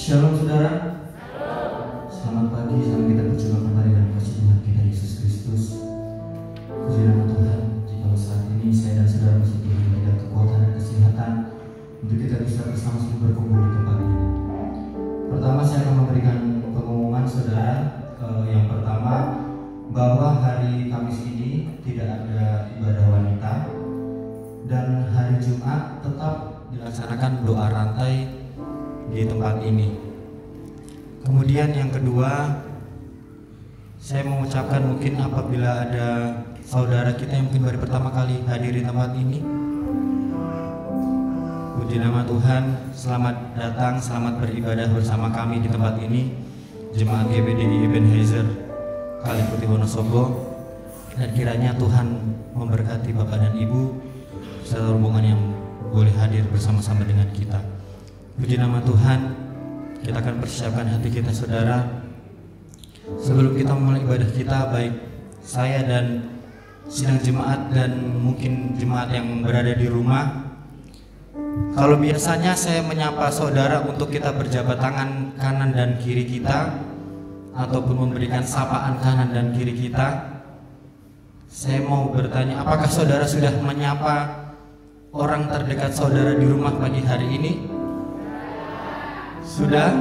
Shalom saudara. Selamat pagi, selamat kita berjumpa kembali dalam kasih Tuhan kita Yesus Kristus. Puji nama Tuhan. Jika saat ini saya dan saudara masih diberi kekuatan dan kesehatan untuk kita bisa bersama-sama berkumpul di tempat ini. Pertama saya akan memberikan pengumuman saudara. Yang pertama bahwa hari Kamis ini tidak ada ibadah wanita dan hari Jumat tetap dilaksanakan doa rantai di tempat ini. Kemudian yang kedua, saya mengucapkan mungkin apabila ada saudara kita yang mungkin baru pertama kali hadir di tempat ini, puji nama Tuhan, selamat datang, selamat beribadah bersama kami di tempat ini, Jemaat GBDI Ebenezer Kali Putih Wonosobo. Dan kiranya Tuhan memberkati Bapak dan Ibu serta rombongan yang boleh hadir bersama-sama dengan kita. Puji nama Tuhan. Kita akan persiapkan hati kita saudara. Sebelum kita memulai ibadah kita, baik saya dan sidang jemaat dan mungkin jemaat yang berada di rumah, kalau biasanya saya menyapa saudara untuk kita berjabat tangan kanan dan kiri kita, ataupun memberikan sapaan kanan dan kiri kita, saya mau bertanya, apakah saudara sudah menyapa orang terdekat saudara di rumah pagi hari ini? Sudah?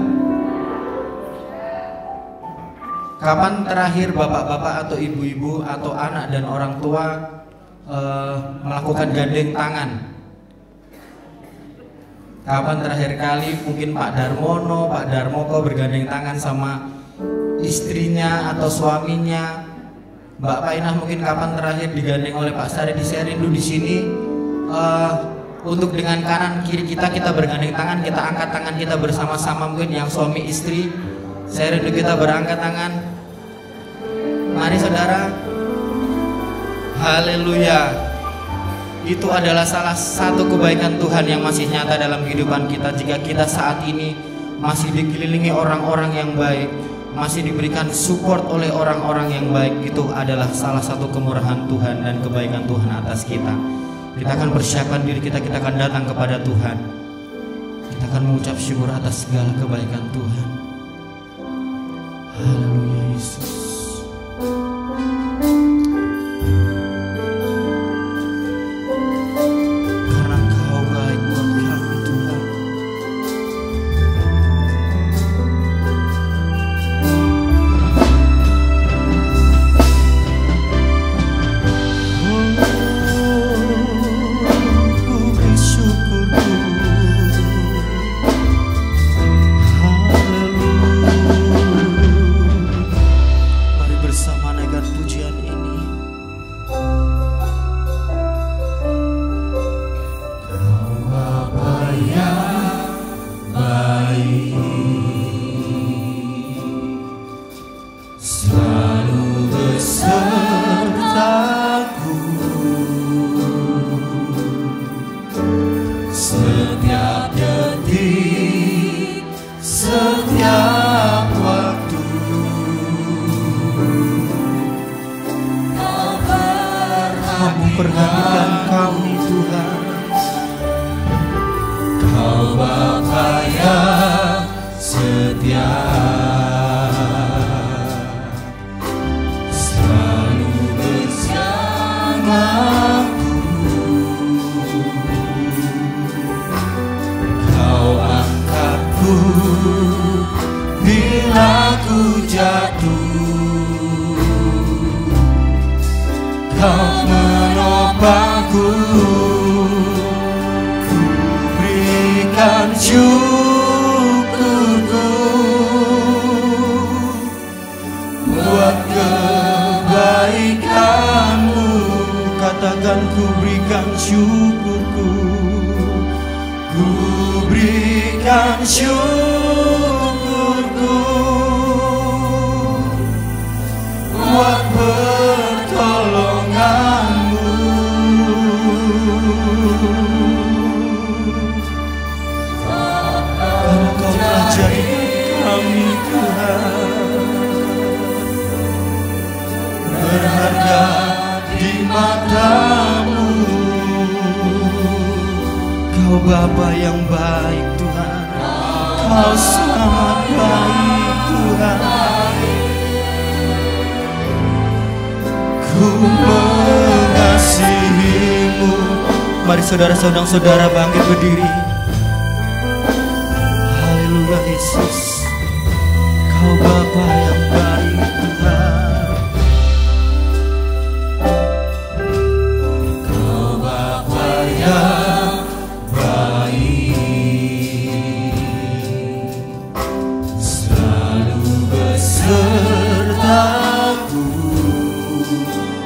Kapan terakhir bapak-bapak atau ibu-ibu atau anak dan orang tua melakukan gandeng tangan? Kapan terakhir kali mungkin Pak Darmono, Pak Darmoko bergandeng tangan sama istrinya atau suaminya? Mbak Painah mungkin kapan terakhir digandeng oleh Pak Sari di Serindu di sini? Untuk dengan kanan kiri kita bergandeng tangan, kita angkat tangan kita bersama-sama, mungkin yang suami istri, saya rindu kita berangkat tangan. Mari saudara. Haleluya. Itu adalah salah satu kebaikan Tuhan yang masih nyata dalam kehidupan kita. Jika kita saat ini masih dikelilingi orang-orang yang baik, masih diberikan support oleh orang-orang yang baik, itu adalah salah satu kemurahan Tuhan dan kebaikan Tuhan atas kita. Kita akan persiapkan diri kita akan datang kepada Tuhan. Kita akan mengucap syukur atas segala kebaikan Tuhan. Haleluya Yesus. Karena Engkau baik buat kami Tuhan. Perhatikan kami Tuhan. Kau Bapa yang setia, selalu bersamaku. Kau angkatku bila ku jatuh. Kau menopangku, ku berikan syukurku buat kebaikanmu. Katakan ku berikan syukurku, ku berikan syukurku buat pertolonganmu. Karena Kau telah jadikan kami Tuhan berharga di mata-Mu. Kau Bapa yang baik Tuhan, Kau sangat baik Tuhan. Ku mengasihi-Mu. Mari saudara-saudara bangkit berdiri. Haleluya Yesus. Kau Bapa yang baik Tuhan. Kau Bapa yang baik, selalu besertaku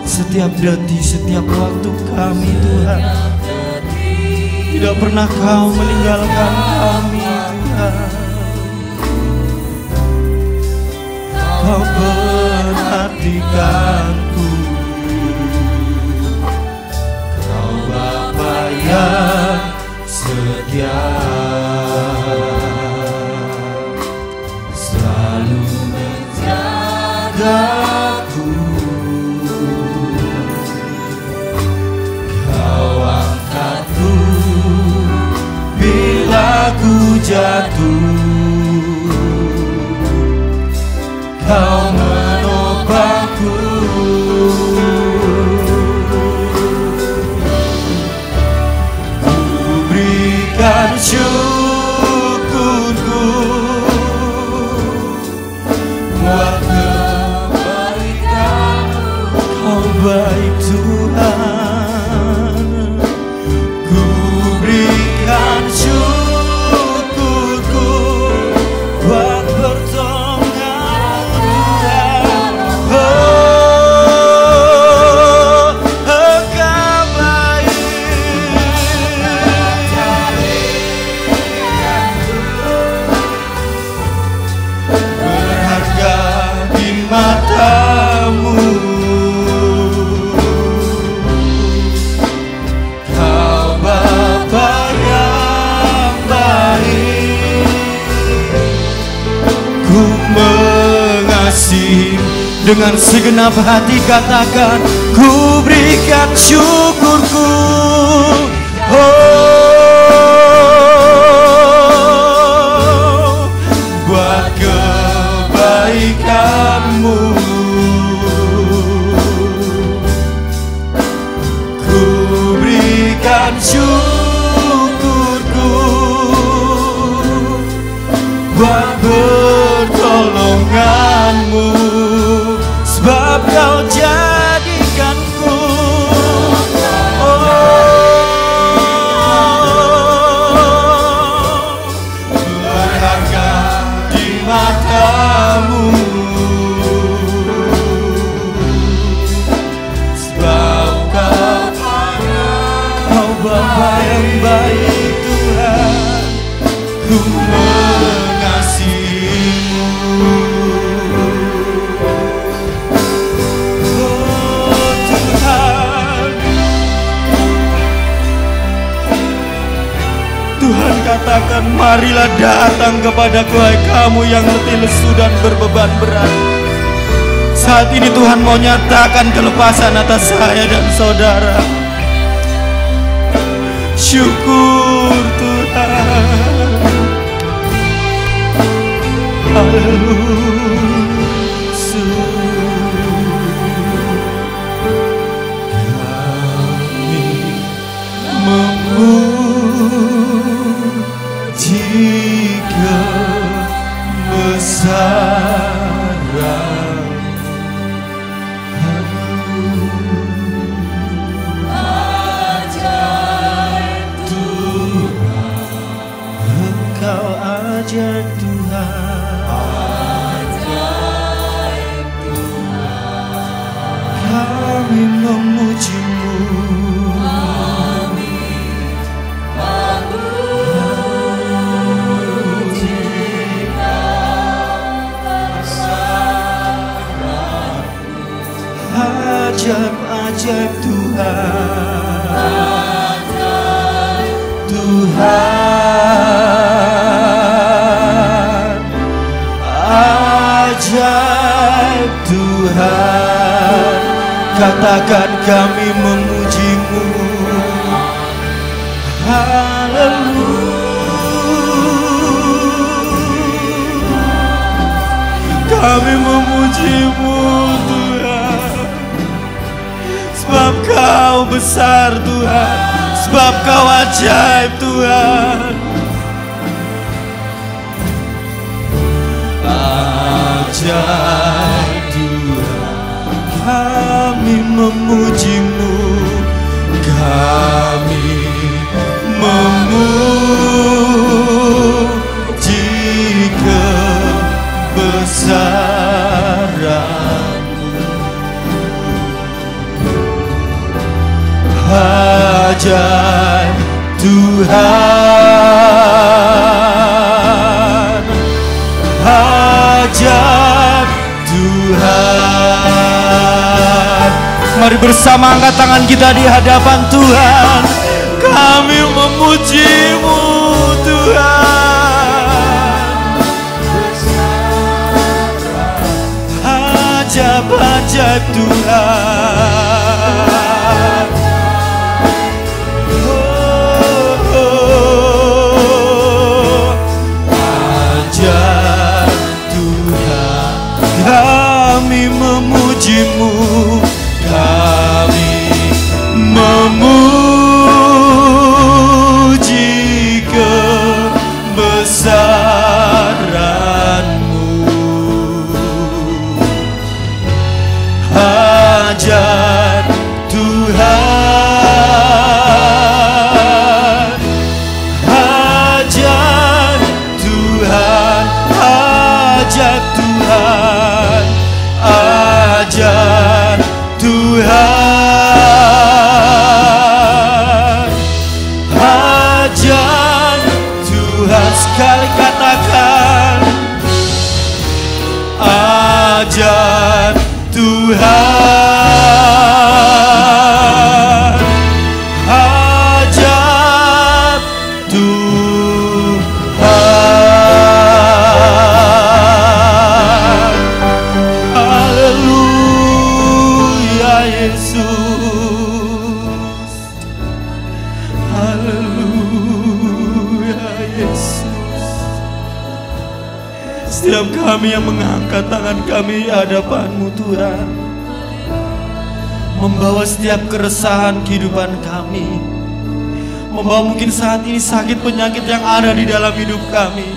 setiap detik, setiap waktu kami Tuhan. Tidak pernah Kau meninggalkan kami Tuhan. Kau perhatikanku. Kau Bapa yang setia, selalu menjagaku. Kau angkatku bila ku jatuh. Kau menopangku. Ku berikan syukurku buat kebaikan-Mu. Kau baik Tuhan. Ku berikan syukurku buat matamu. Kau Bapa yang baik, ku mengasihi. Dengan segenap hati katakan, ku berikan syukurku. Buat kebaikan-Mu. Ku berikan syukurku buat pertolongan-Mu, sebab Kau jadikanku berharga di mata-Mu. Bapa yang baik Tuhan, ku mengasihi-Mu. Oh Tuhan, Tuhan katakan, marilah datang kepadaku hai kamu yang letih lesu dan berbeban berat. Saat ini Tuhan mau nyatakan kelepasan atas saya dan saudara. Syukur Tuhan. Haleluya. Kami memuji kebesaran. Ajaib Tuhan, ajaib Tuhan, kami memuji-Mu, kami memuji kebesaran-Mu. Ajaib Tuhan, ajaib Tuhan. Ajaib Tuhan, katakan kami memuji-Mu. Haleluya. Kami memuji-Mu Tuhan, sebab Kau besar Tuhan, sebab Kau ajaib Tuhan. Ajaib Tuhan, kami memuji-Mu, kami memuji kebesaran-Mu. Ajaib Tuhan, ajaib Tuhan. Mari bersama angkat tangan kita di hadapan Tuhan. Kami memuji-Mu Tuhan, ajaib Tuhan. Ajaib Tuhan, kami memuji-Mu, kami memuji kebesaran-Mu. Ajaib Tuhan, ajaib Tuhan, ajaib Tuhan, ajaib Tuhan, ajaib Tuhan. Sekali katakan ajaib Tuhan, ajaib Tuhan. Haleluya Yesus, haleluya Yesus. Setiap kami yang mengangkat tangan kami di hadapan-Mu Tuhan, membawa setiap keresahan kehidupan kami, membawa mungkin saat ini sakit penyakit yang ada di dalam hidup kami,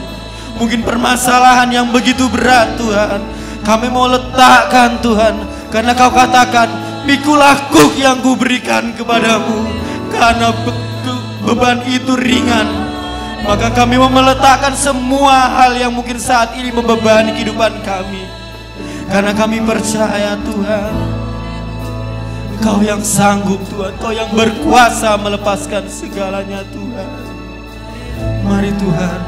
mungkin permasalahan yang begitu berat Tuhan, kami mau letakkan Tuhan, karena Kau katakan, pikulah kuk yang Kuberikan kepadamu, karena beban itu ringan. Maka kami mau meletakkan semua hal yang mungkin saat ini membebani kehidupan kami, karena kami percaya Tuhan, Kau yang sanggup Tuhan, Kau yang berkuasa melepaskan segalanya Tuhan. Mari Tuhan,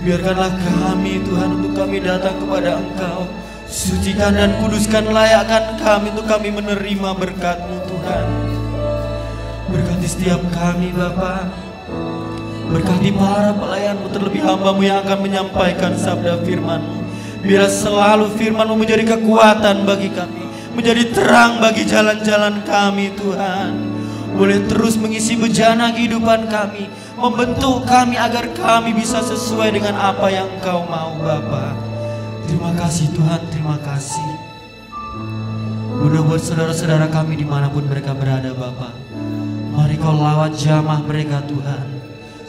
biarkanlah kami Tuhan, untuk kami datang kepada Engkau, sucikan dan kuduskan, layakkan kami untuk kami menerima berkat-Mu Tuhan. Berkati setiap kami Bapa, berkati para pelayan-Mu, terlebih hamba-Mu yang akan menyampaikan sabda firman-Mu. Biar selalu firman-Mu menjadi kekuatan bagi kami, menjadi terang bagi jalan-jalan kami Tuhan. Boleh terus mengisi bejana kehidupan kami, membentuk kami agar kami bisa sesuai dengan apa yang Engkau mau Bapa. Terima kasih Tuhan, terima kasih. Mudah buat saudara-saudara kami dimanapun mereka berada Bapa. Mari Kau lawat jamah mereka Tuhan,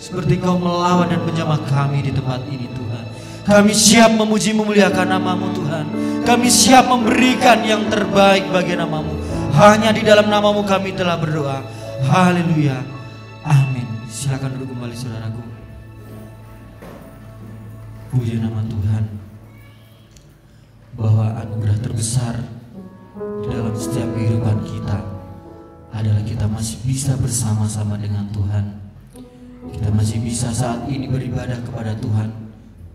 seperti Kau melawan dan menjamah kami di tempat ini Tuhan. Kami siap memuji memuliakan nama-Mu Tuhan. Kami siap memberikan yang terbaik bagi nama-Mu. Hanya di dalam nama-Mu kami telah berdoa. Haleluya, amin. Silakan duduk kembali saudaraku. Puji nama Tuhan, bahwa anugerah terbesar di dalam setiap kehidupan kita adalah kita masih bisa bersama-sama dengan Tuhan. Kita masih bisa saat ini beribadah kepada Tuhan,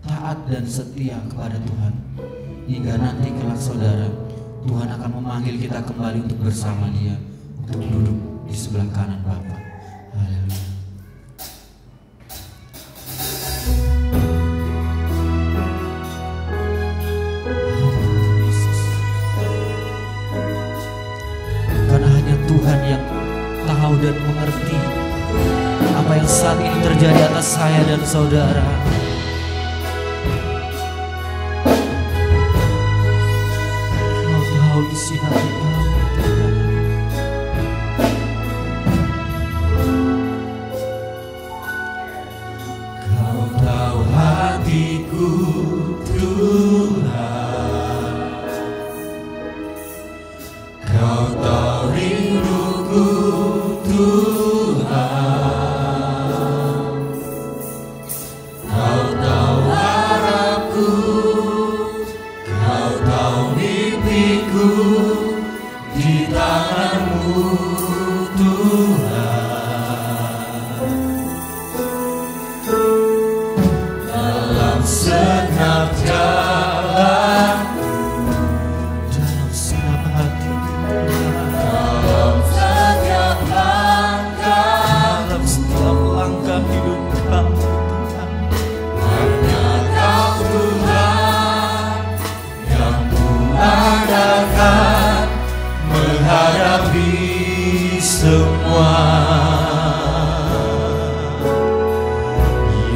taat dan setia kepada Tuhan, hingga nanti kelak saudara, Tuhan akan memanggil kita kembali untuk bersama Dia, untuk duduk di sebelah kanan Bapa. Haleluya. Karena hanya Tuhan yang tahu dan mengerti apa yang saat ini terjadi atas saya dan saudara.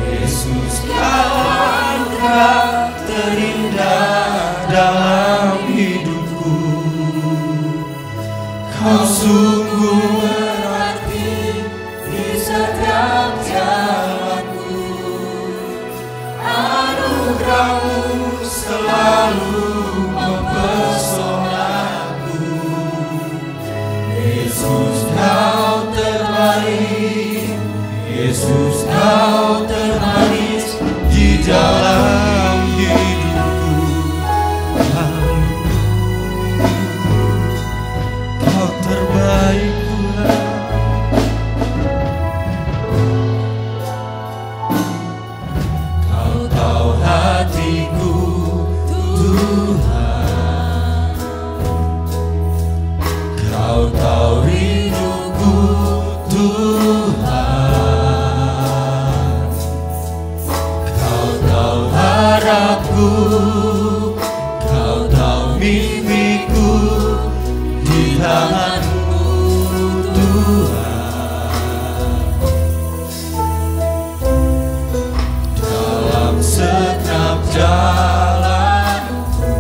Yesus, Kau anugerah terindah dalam hidupku. Kau sungguh berarti di setiap jalanku. Anugerah-Mu selalu mempesonaku. Yesus, Kau terbaik. Yesus, Kau termanis di dalam hidupku. Kau terbaik Tuhan. Kau tahu hatiku Tuhan. Kau tahu rinduku Tuhan. Kau tahu harapku. Kau tahu mimpiku di tangan-Mu Tuhan. Dalam setiap jalanku,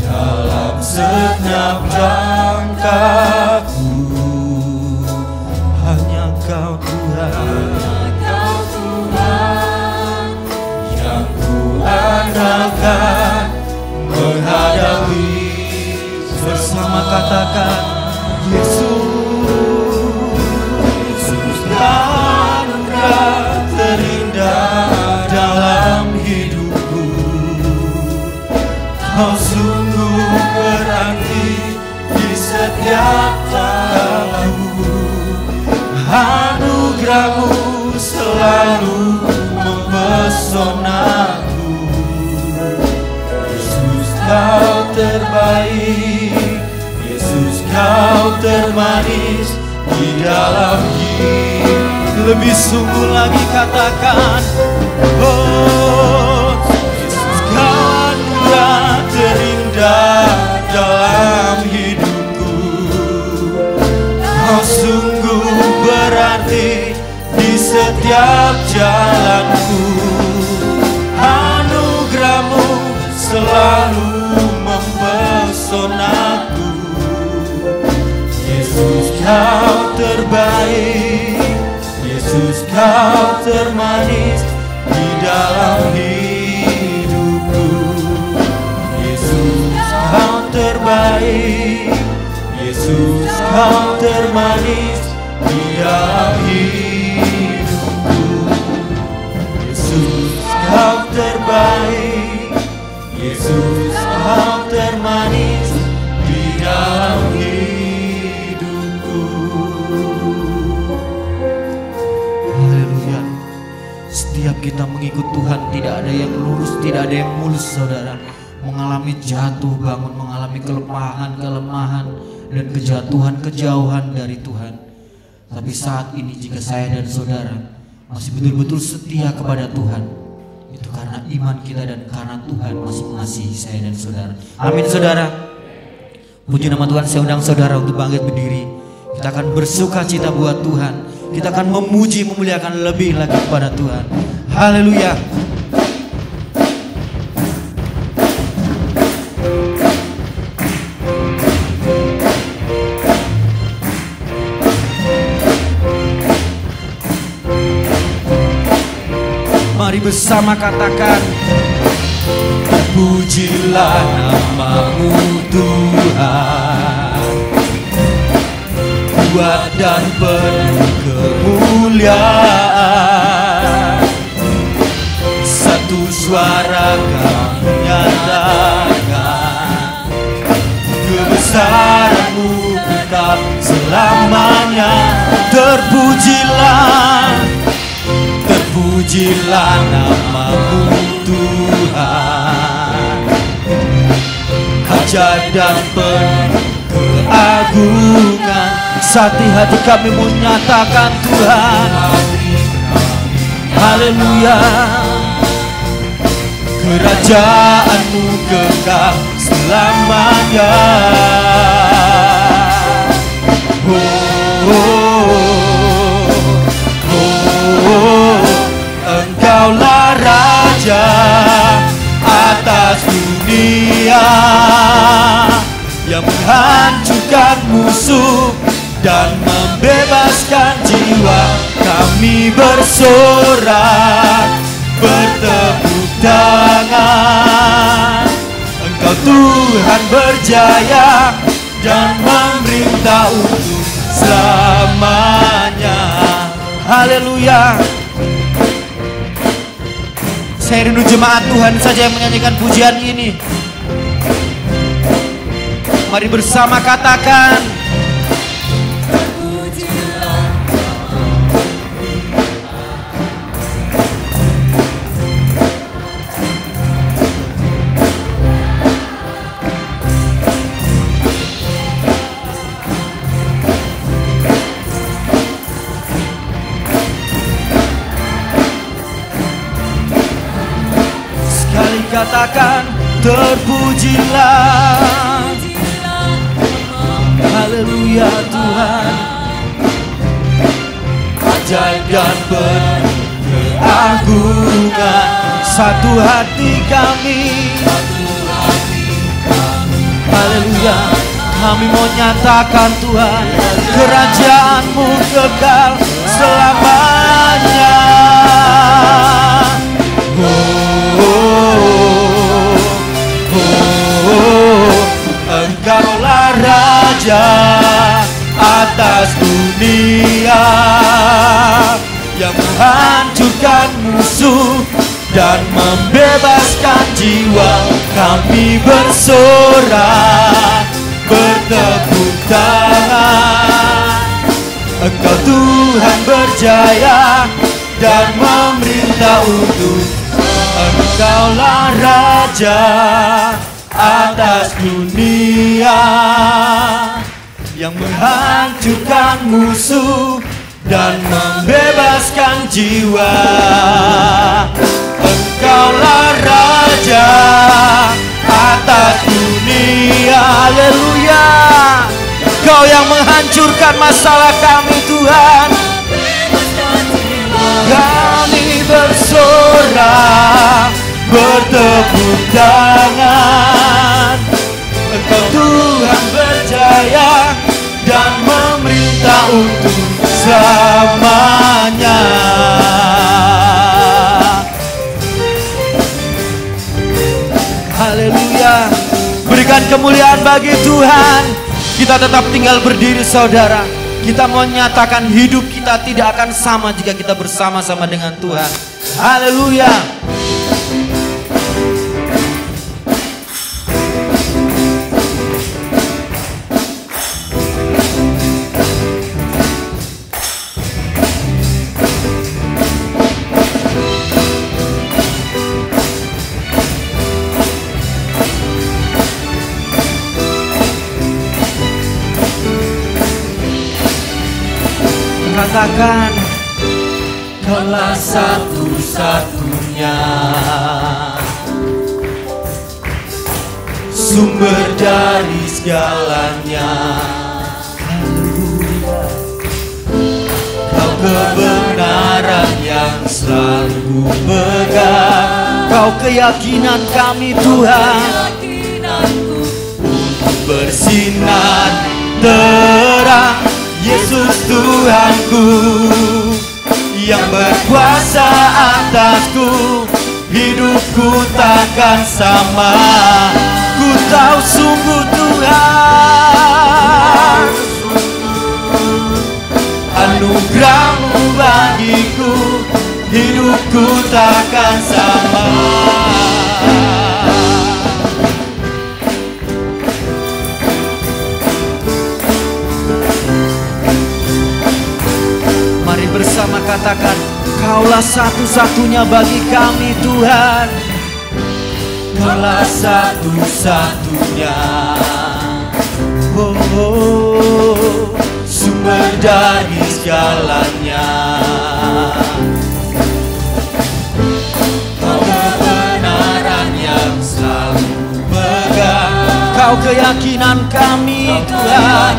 dalam setiap langkahku, hanya Kau Tuhan, yang ku andalkan menghadapi. Bersama katakan Yesus. Yesus, anugerah terindah dalam hidupku. Kau sungguh berarti di setiap langkahku. Anugerah-Mu selalu mempesonaku. Yesus, Kau terbaik. Yesus, Kau termanis di dalam hidup. Lebih sungguh lagi katakan, oh Yesus, Kau anugerah terindah dalam hidupku. Kau sungguh berarti di setiap jalanku. Anugerah-Mu selalu mempesonaku. Yesus, Kau terbaik. Yesus, Kau termanis di dalam hidupku. Yesus, Kau terbaik. Yesus, Kau termanis di dalam hidupku. Yesus, Kau terbaik. Yesus, Kau termanis di dalam hidupku. Haleluya. Setiap kita mengikut Tuhan, tidak ada yang lurus, tidak ada yang mulus, saudara. Mengalami jatuh bangun, mengalami kelemahan dan kejauhan dari Tuhan. Tapi saat ini jika saya dan saudara masih betul-betul setia kepada Tuhan, itu karena iman kita dan karena Tuhan masih mengasihi saya dan saudara. Amin saudara. Puji nama Tuhan. Saya undang saudara untuk bangkit berdiri. Kita akan bersuka cita buat Tuhan. Kita akan memuji, memuliakan lebih lagi kepada Tuhan. Haleluya. Mari bersama katakan, terpujilah nama-Mu Tuhan, kuat dan penuh kemuliaan. Satu suara kami nyatakan, kebesaran-Mu tetap selamanya. Terpujilah nama-Mu Tuhan, ajaib dan penuh keagungan. Sati hati kami menyatakan Tuhan, haleluya. Kerajaan-Mu kekal selamanya. dan membebaskan jiwa. Kami bersorak, bertepuk tangan. Engkau Tuhan berjaya dan memerintah untuk selamanya. Haleluya. Saya rindu jemaat Tuhan saja yang menyanyikan pujian ini. Mari bersama katakan, sekali katakan, terpujilah. Haleluya Tuhan, ajaib dan penuh keagungan, satu hati kami. Haleluya, kami mau nyatakan Tuhan, kerajaan-Mu kekal selamanya. Engkaulah Raja atas dunia, yang menghancurkan musuh dan membebaskan jiwa. Kami bersorak, bertepuk tangan. Engkau Tuhan berjaya dan memerintah untuk. Engkaulah Raja atas dunia, yang menghancurkan musuh dan membebaskan jiwa. Engkaulah Raja atas dunia. Haleluya. Kau yang menghancurkan masalah kami Tuhan. Kami bersorak, bertepuk tangan. Engkau Tuhan berjaya dan memerintah untuk selamanya. Haleluya. Berikan kemuliaan bagi Tuhan. Kita tetap tinggal berdiri saudara. Kita mau nyatakan hidup kita tidak akan sama jika kita bersama-sama dengan Tuhan. Haleluya. Katakan, Kaulah satu-satunya sumber dari segalanya. Haleluya. Kau kebenaran yang selalu pegang. Kau keyakinan kami Tuhan, untuk bersinar terang. Yesus Tuhanku yang berkuasa atasku, hidupku takkan sama. Ku tahu sungguh Tuhan, anugerah-Mu bagiku, hidupku takkan sama. Bersama katakan, Kaulah satu-satunya bagi kami Tuhan. Kaulah satu-satunya, oh, oh, sumber dari segalanya. Kau kebenaran yang selalu pegang. Kau keyakinan kami Tuhan,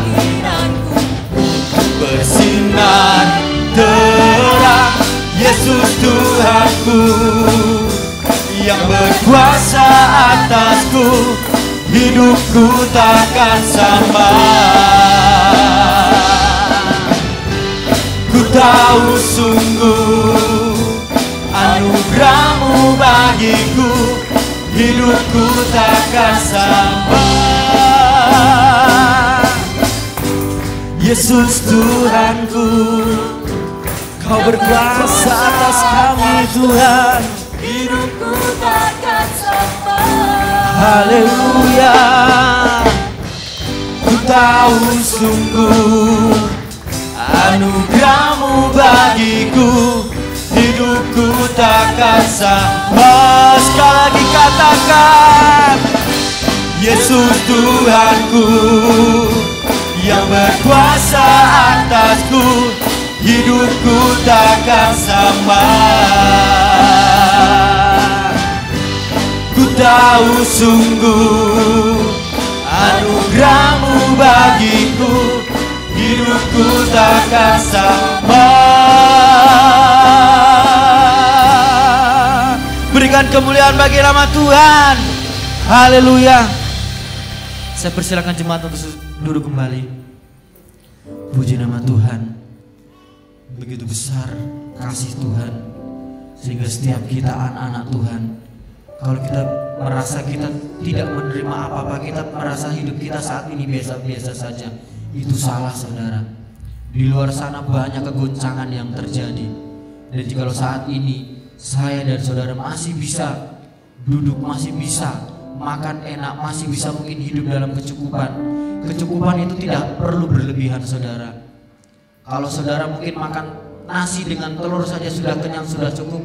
bersinar terang. Yesus Tuhanku yang berkuasa atasku, hidupku takkan sama. hidupku takkan sama. Yesus Tuhanku, Kau berkuasa atas kami Tuhan, hidupku takkan sama. Haleluya. Ku tahu sungguh anugerah-Mu bagiku, hidupku takkan sama. Sekali lagi katakan, Yesus Tuhanku yang berkuasa atasku, hidupku takkan sama. Ku tahu sungguh anugerah-Mu bagiku, hidupku takkan sama. Berikan kemuliaan bagi nama Tuhan. Haleluya. Saya persilakan jemaat untuk duduk kembali. Puji nama Tuhan. Begitu besar kasih Tuhan, sehingga setiap kita anak-anak Tuhan, kalau kita merasa kita tidak menerima apa-apa, kita merasa hidup kita saat ini biasa-biasa saja, itu salah saudara. Di luar sana banyak kegoncangan yang terjadi. Dan jikalau saat ini saya dan saudara masih bisa duduk, masih bisa makan enak, masih bisa mungkin hidup dalam kecukupan. Kecukupan itu tidak perlu berlebihan saudara. Kalau saudara mungkin makan nasi dengan telur saja sudah kenyang, sudah cukup.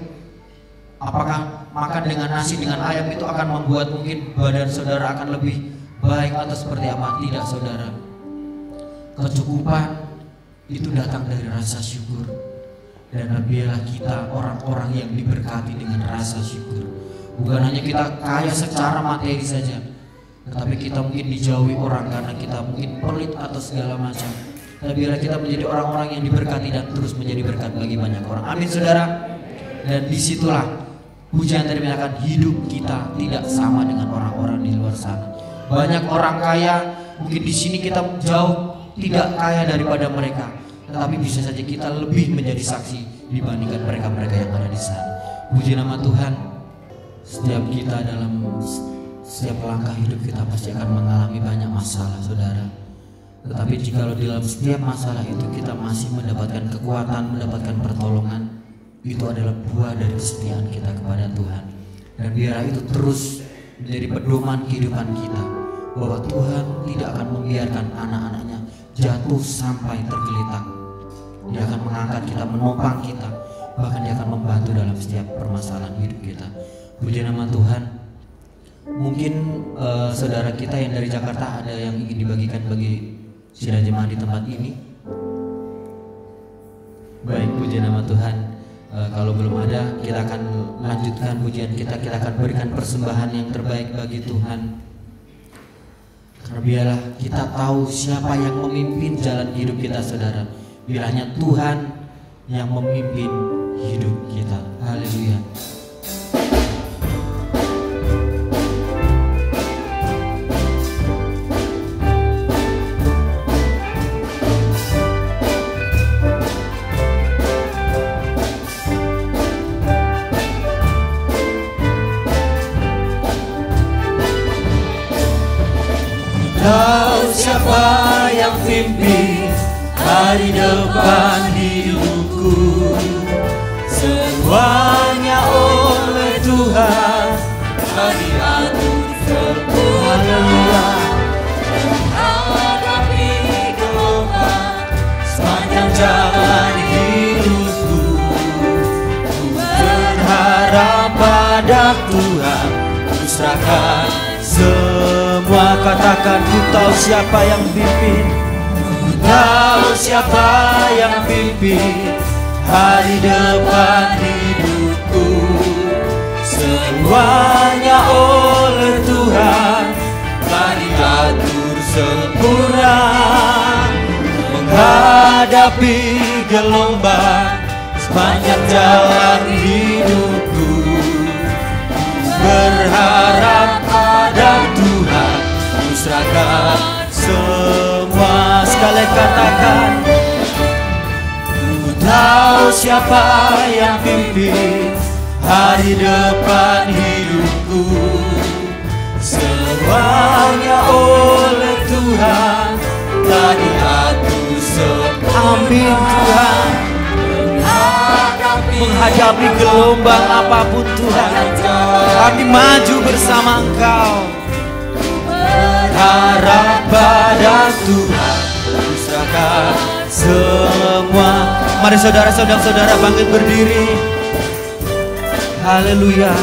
Apakah makan dengan nasi dengan ayam itu akan membuat mungkin badan saudara akan lebih baik atau seperti apa? Tidak saudara. Kecukupan itu datang dari rasa syukur. Dan biarlah kita orang-orang yang diberkati dengan rasa syukur. Bukan hanya kita kaya secara materi saja, tetapi kita mungkin dijauhi orang karena kita mungkin pelit atau segala macam. Dan biarlah kita menjadi orang-orang yang diberkati dan terus menjadi berkat bagi banyak orang. Amin saudara. Dan disitulah pujian tadi menyatakan hidup kita tidak sama dengan orang-orang di luar sana. Banyak orang kaya, mungkin di sini kita jauh tidak kaya daripada mereka, tetapi bisa saja kita lebih menjadi saksi dibandingkan mereka-mereka yang ada di sana. Puji nama Tuhan. Setiap kita dalam setiap langkah hidup kita pasti akan mengalami banyak masalah saudara. Tetapi jikalau dalam setiap masalah itu kita masih mendapatkan kekuatan, mendapatkan pertolongan, itu adalah buah dari kesetiaan kita kepada Tuhan. Dan biarlah itu terus menjadi pedoman kehidupan kita, bahwa Tuhan tidak akan membiarkan anak-anaknya jatuh sampai tergeletak. Dia akan mengangkat kita, menopang kita, bahkan Dia akan membantu dalam setiap permasalahan hidup kita. Puji nama Tuhan. Mungkin saudara kita yang dari Jakarta ada yang ingin dibagikan bagi sidang jemaat di tempat ini. Baik, puji nama Tuhan. Kalau belum ada, kita akan lanjutkan pujian kita. Kita akan berikan persembahan yang terbaik bagi Tuhan. Karena biarlah kita tahu siapa yang memimpin jalan hidup kita saudara. Biarlah hanya Tuhan yang memimpin hidup kita. Haleluya. Tahu siapa yang pimpin hari depan hidupku, semuanya oleh Tuhan diatur sempurna. Menghadapi gelombang sepanjang jalan hidupku, ku berharap pada Tuhan, ku serahkan semua. Katakan, ku tahu siapa yang pimpin, ku tahu siapa yang pimpin hari depan hidupku, semuanya oleh Tuhan telah diatur sempurna. Menghadapi gelombang sepanjang jalan hidupku, berharap pada Tuhan, ku serahkan semua. Sekali katakan, ku tahu siapa yang pimpin hari depan hidupku, semuanya oleh Tuhan telah diatur semua. Amin Tuhan. Menghadapi gelombang apapun Tuhan, kami maju bersama Engkau. Berharap pada Tuhan, usahakan semua. Mari saudara-saudara bangkit berdiri. Haleluya.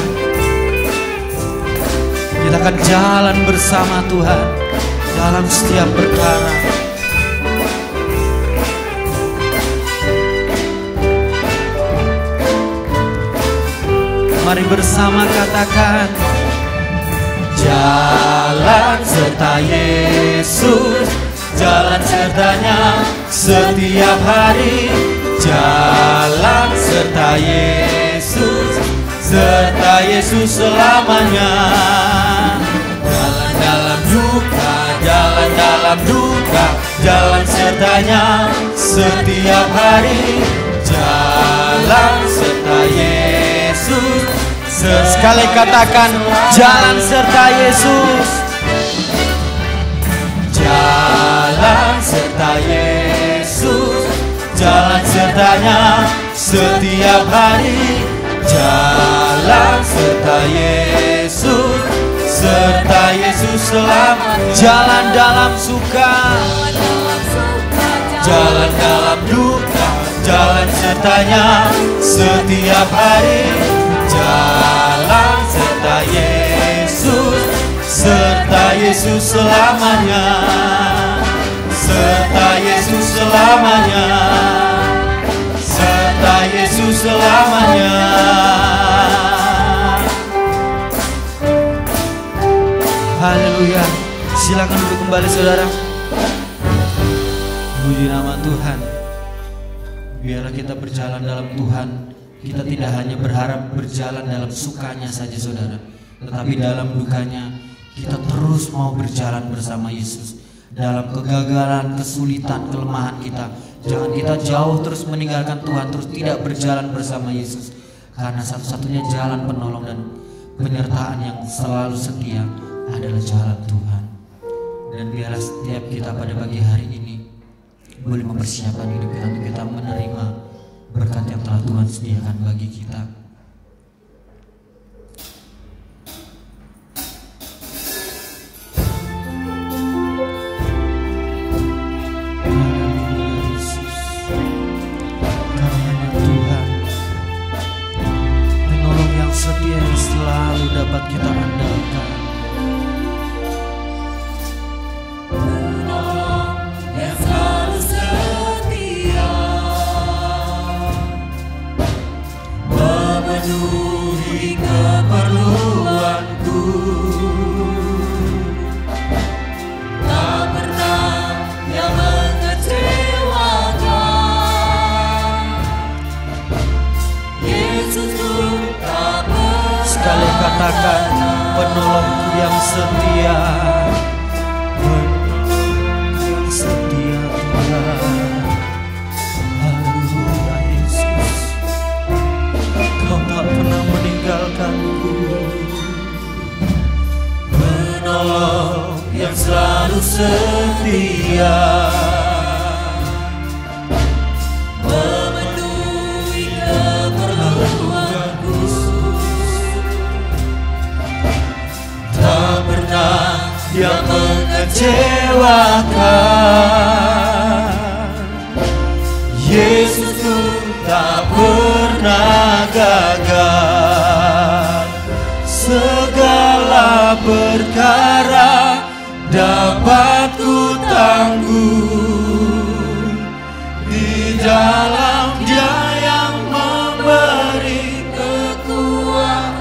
Kita akan jalan bersama Tuhan dalam setiap perkara. Mari bersama katakan, jalan serta Yesus, jalan sertanya setiap hari. Jalan serta Yesus, serta Yesus selamanya. Jalan dalam duka, jalan dalam duka, jalan sertanya setiap hari. Jalan serta Yesus. Sekali katakan, jalan serta Yesus. Jalan serta Yesus, jalan sertanya setiap hari. Jalan serta Yesus, serta Yesus selamanya. Jalan dalam suka, jalan dalam duka, jalan sertanya setiap hari. Jalan serta Yesus, serta Yesus selamanya. Serta Yesus selamanya. Serta Yesus selamanya. Haleluya. Silakan duduk kembali saudara. Puji nama Tuhan. Biarlah kita berjalan dalam Tuhan. Kita tidak hanya berharap berjalan dalam sukanya saja saudara, tetapi dalam dukanya kita terus mau berjalan bersama Yesus. Dalam kegagalan, kesulitan, kelemahan kita, jangan kita jauh terus meninggalkan Tuhan, terus tidak berjalan bersama Yesus. Karena satu-satunya jalan penolong dan penyertaan yang selalu setia adalah jalan Tuhan. Dan biarlah setiap kita pada pagi hari ini boleh mempersiapkan hidup kita untuk kita menerima berkat yang telah Tuhan sediakan bagi kita. Haleluya Yesus. Karena hanya Tuhan penolong yang setia yang selalu dapat kita andalkan. Memenuhi keperluanku, tak pernah yang mengecewakan. Yesusku tak pernah. Sekali katakan, penolongku yang setia, penolongku yang setia Tuhan. Haleluya Yesus. Kau tak pernah meninggalkanku. Penolong yang selalu setia, memenuhi keperluanku, tak pernah yang mengecewakan. Yesusku tak pernah gagal. Segala perkara dapat ku tanggung di dalam Dia yang memberi kekuatan.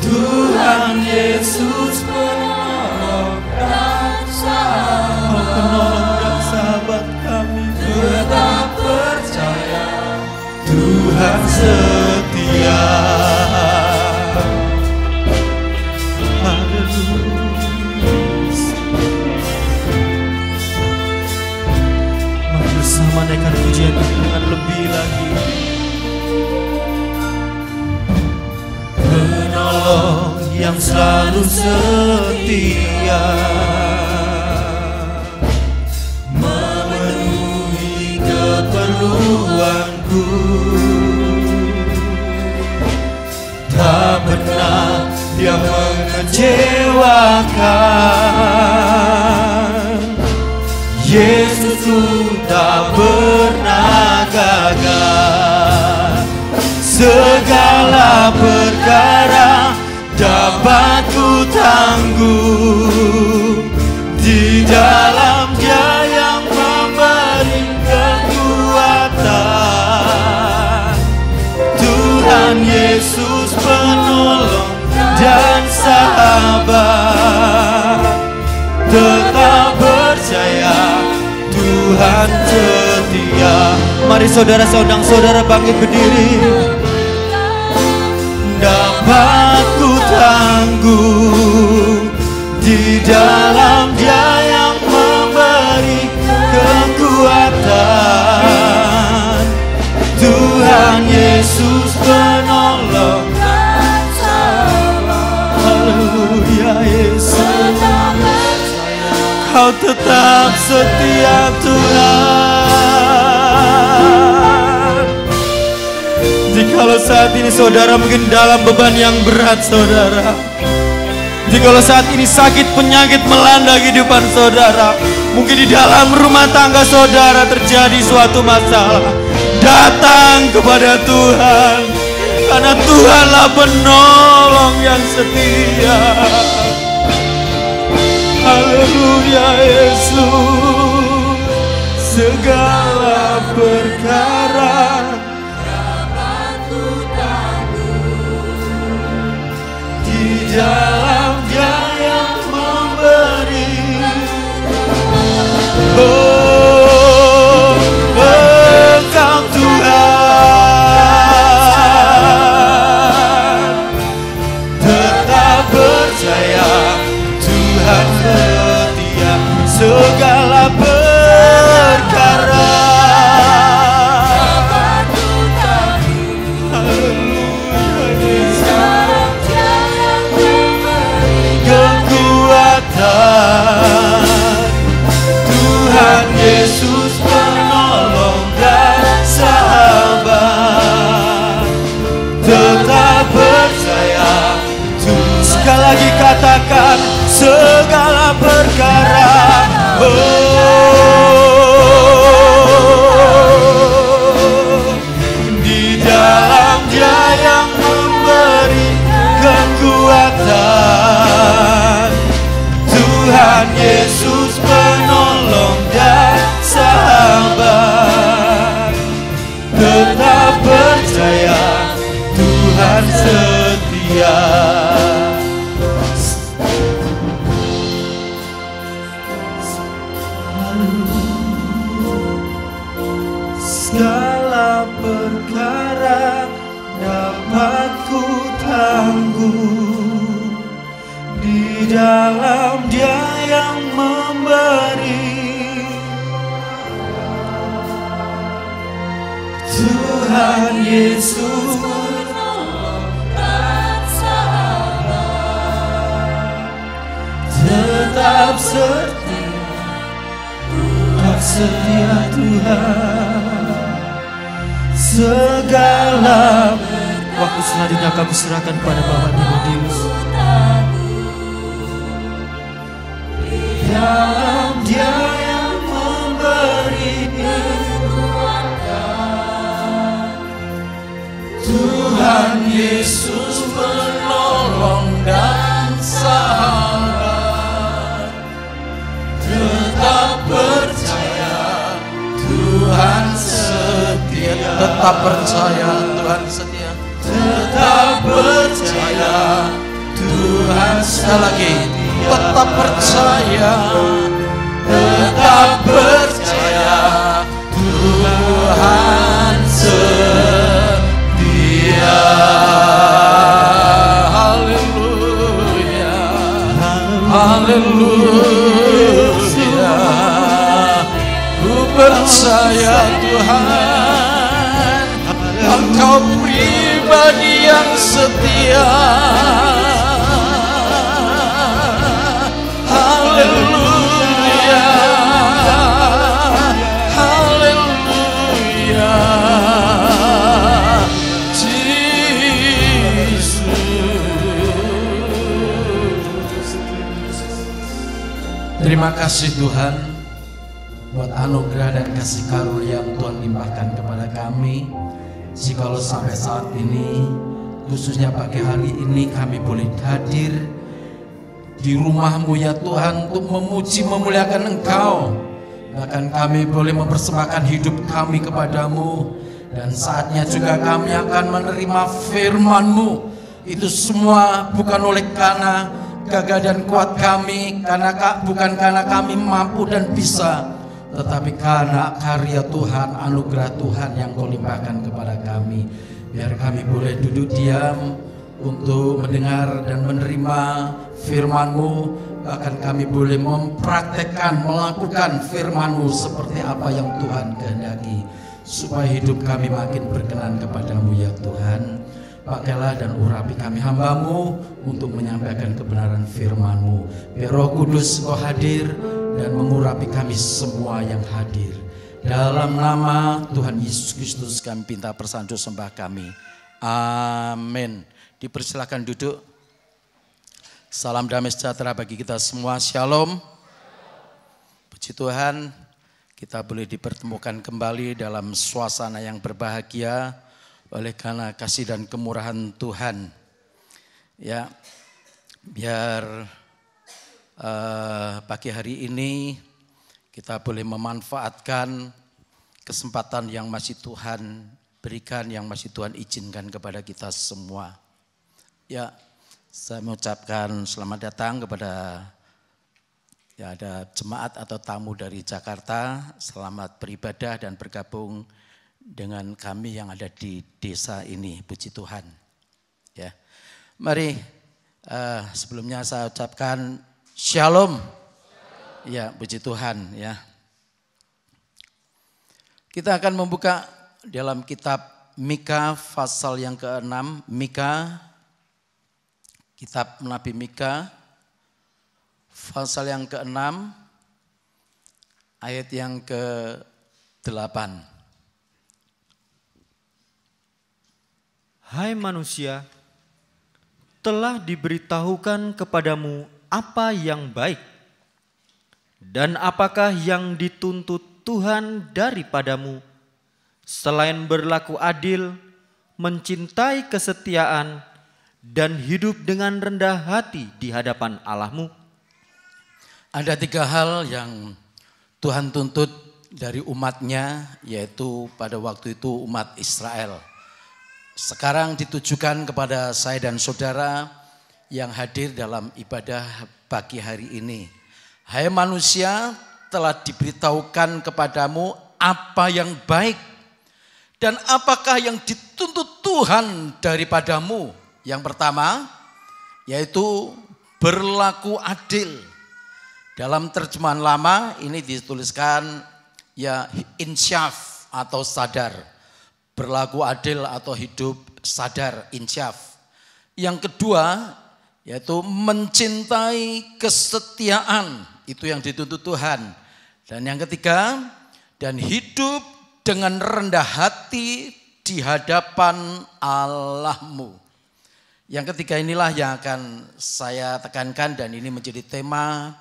Tuhan Yesus penolong dan sahabat kami, tetap percaya Tuhan setia. Mari bersama naikkan pujian dengan lebih lagi. Penolong yang selalu setia, memenuhi keperluanku. Tak pernah Dia mengecewakan. Yesusku tak pernah gagal. Segala perkara dapat ku tanggung di dalam Dia yang memberi kekuatan. Tuhan Yesus penolong dan sahabat, tetap percaya Tuhan setia. Mari saudara, saya undang saudara bangkit berdiri. Dapat ku tanggung di dalam Dia yang memberi kekuatan. Tuhan Yesus penolong. Haleluya Yesus, Kau tetap setia Tuhan. Jikalau saat ini saudara mungkin dalam beban yang berat saudara, jikalau saat ini sakit penyakit melanda kehidupan saudara, mungkin di dalam rumah tangga saudara terjadi suatu masalah, datang kepada Tuhan, karena Tuhanlah penolong yang setia. Haleluya Yesus, segala perkara dapat ku tanggung di dalam Dia yang memberi. Oh, Engkau Tuhan, tetap percaya Tuhan setia. Segala perkara dapat ku tanggung. Haleluya, Dia yang memberi kekuatan. Tuhan Yesus penolong dan sahabat, tetap percaya. Sekali lagi katakan, segala perkara. Oh, di dalam Dia yang memberi kekuatan. Tuhan Yesus penolong dan sahabat, tetap percaya Tuhan setia. Segala perkara dapat ku tanggung di dalam Dia yang memberi. Tuhan Yesus penolong dan sahabat, tetap setia, tetap setia Tuhan. Segala waktu selanjutnya kami serahkan pada Bapak Timotius. Dalam Dia yang memberi kekuatan. Tuhan Yesus penolong dan sahabat, tetap percaya Tuhan setia. Tetap percaya Tuhan setia. Tetap percaya Tuhan Sekali lagi, setia. tetap percaya, Tetap percaya Tuhan setia. Haleluya, haleluya. Ku percaya Tuhan, Engkau pribadi yang setia. kasih Tuhan buat anugerah dan kasih karunia yang Tuhan limpahkan kepada kami. Jikalau sampai saat ini, khususnya pagi hari ini, kami boleh hadir di rumah-Mu ya Tuhan untuk memuji memuliakan Engkau. Bahkan kami boleh mempersembahkan hidup kami kepadamu. Dan saatnya juga kami akan menerima firman-Mu. Itu semua bukan oleh karena gagah dan kuat kami, bukan karena kami mampu dan bisa, tetapi karena karya Tuhan, anugerah Tuhan yang Kau limpahkan kepada kami. Biar kami boleh duduk diam untuk mendengar dan menerima firman-Mu. Bahkan kami boleh mempraktekkan, melakukan firman-Mu seperti apa yang Tuhan kehendaki, supaya hidup kami makin berkenan kepadamu ya Tuhan. Pakailah dan urapi kami hamba-Mu untuk menyampaikan kebenaran firman-Mu. Biar Roh Kudus Kau hadir dan mengurapi kami semua yang hadir. Dalam nama Tuhan Yesus Kristus kami minta persandu sembah kami. Amin. Dipersilakan duduk. Salam damai sejahtera bagi kita semua. Shalom. Puji Tuhan, kita boleh dipertemukan kembali dalam suasana yang berbahagia oleh karena kasih dan kemurahan Tuhan. Ya, biar pagi hari ini kita boleh memanfaatkan kesempatan yang masih Tuhan berikan, yang masih Tuhan izinkan kepada kita semua. Ya, saya mengucapkan selamat datang kepada ada jemaat atau tamu dari Jakarta. Selamat beribadah dan bergabung dengan kami yang ada di desa ini. Puji Tuhan. Ya, mari sebelumnya saya ucapkan shalom. Ya, puji Tuhan. Ya, kita akan membuka dalam kitab Mika pasal yang ke-6. Mika, kitab Nabi Mika pasal yang ke-6 ayat yang ke-8. Hai manusia, telah diberitahukan kepadamu apa yang baik, dan apakah yang dituntut Tuhan daripadamu, selain berlaku adil, mencintai kesetiaan, dan hidup dengan rendah hati di hadapan Allahmu. Ada 3 hal yang Tuhan tuntut dari umatnya, yaitu pada waktu itu umat Israel. Sekarang ditujukan kepada saya dan saudara yang hadir dalam ibadah pagi hari ini. Hai manusia, telah diberitahukan kepadamu apa yang baik dan apakah yang dituntut Tuhan daripadamu. Yang pertama, yaitu berlaku adil. Dalam terjemahan lama ini dituliskan ya insyaf atau sadar. Berlaku adil atau hidup sadar, insyaf. Yang kedua yaitu mencintai kesetiaan, itu yang dituntut Tuhan. Dan yang ketiga, dan hidup dengan rendah hati di hadapan Allahmu. Yang ketiga inilah yang akan saya tekankan, dan ini menjadi tema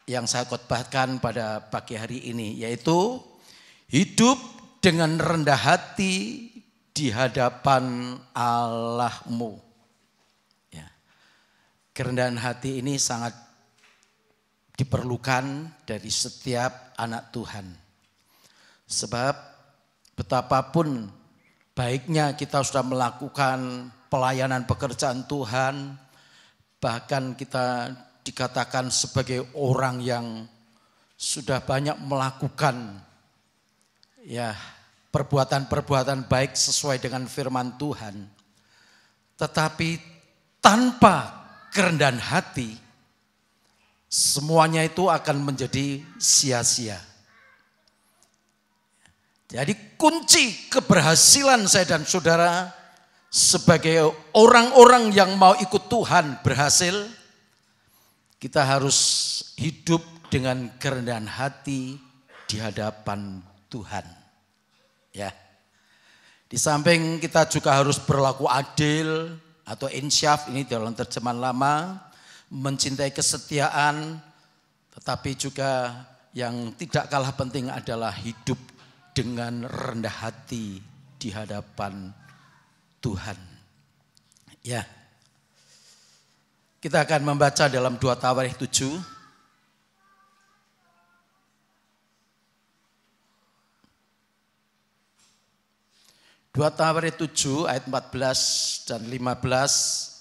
yang saya khotbahkan pada pagi hari ini, yaitu hidup dengan rendah hati di hadapan Allahmu. Ya. Kerendahan hati ini sangat diperlukan dari setiap anak Tuhan. Sebab betapapun baiknya kita sudah melakukan pelayanan pekerjaan Tuhan, bahkan kita dikatakan sebagai orang yang sudah banyak melakukan ya perbuatan-perbuatan baik sesuai dengan firman Tuhan. Tetapi tanpa kerendahan hati, semuanya itu akan menjadi sia-sia. Jadi kunci keberhasilan saya dan saudara sebagai orang-orang yang mau ikut Tuhan berhasil, kita harus hidup dengan kerendahan hati di hadapan Tuhan. Ya. Di samping kita juga harus berlaku adil atau insyaf, ini dalam terjemahan lama. mencintai kesetiaan, tetapi juga yang tidak kalah penting adalah hidup dengan rendah hati di hadapan Tuhan. Ya. Kita akan membaca dalam 2 Tawarikh 7. 2 Tawarikh 7 ayat 14 dan 15.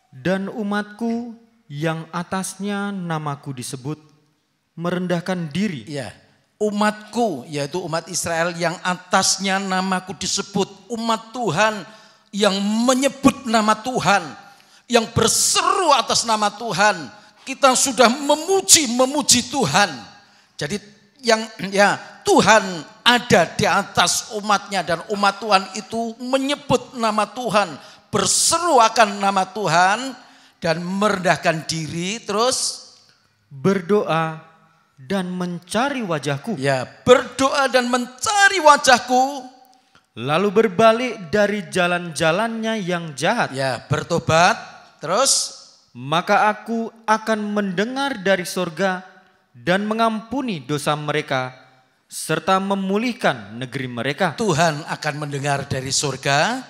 Dan umatku yang atasnya namaku disebut merendahkan diri. Ya, umatku yaitu umat Israel yang atasnya namaku disebut, umat Tuhan yang menyebut nama Tuhan, yang berseru atas nama Tuhan. Kita sudah memuji Tuhan. Jadi Tuhan ada di atas umatnya dan umat Tuhan itu menyebut nama Tuhan, berseru akan nama Tuhan dan merendahkan diri, terus berdoa dan mencari wajahku. Ya, berdoa dan mencari wajahku. Lalu berbalik dari jalan-jalannya yang jahat. Ya, bertobat, terus maka aku akan mendengar dari sorga dan mengampuni dosa mereka serta memulihkan negeri mereka. Tuhan akan mendengar dari surga,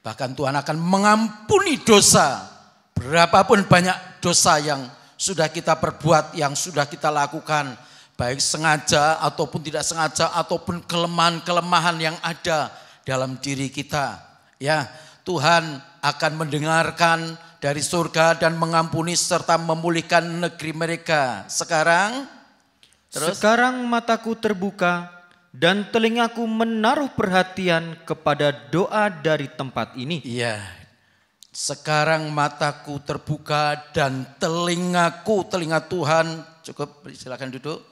bahkan Tuhan akan mengampuni dosa. Berapapun banyak dosa yang sudah kita perbuat, yang sudah kita lakukan, baik sengaja ataupun tidak sengaja, ataupun kelemahan-kelemahan yang ada dalam diri kita. Ya, Tuhan akan mendengarkan dari surga dan mengampuni serta memulihkan negeri mereka. Sekarang mataku terbuka dan telingaku menaruh perhatian kepada doa dari tempat ini. Iya. Sekarang mataku terbuka dan telinga Tuhan, cukup silakan duduk,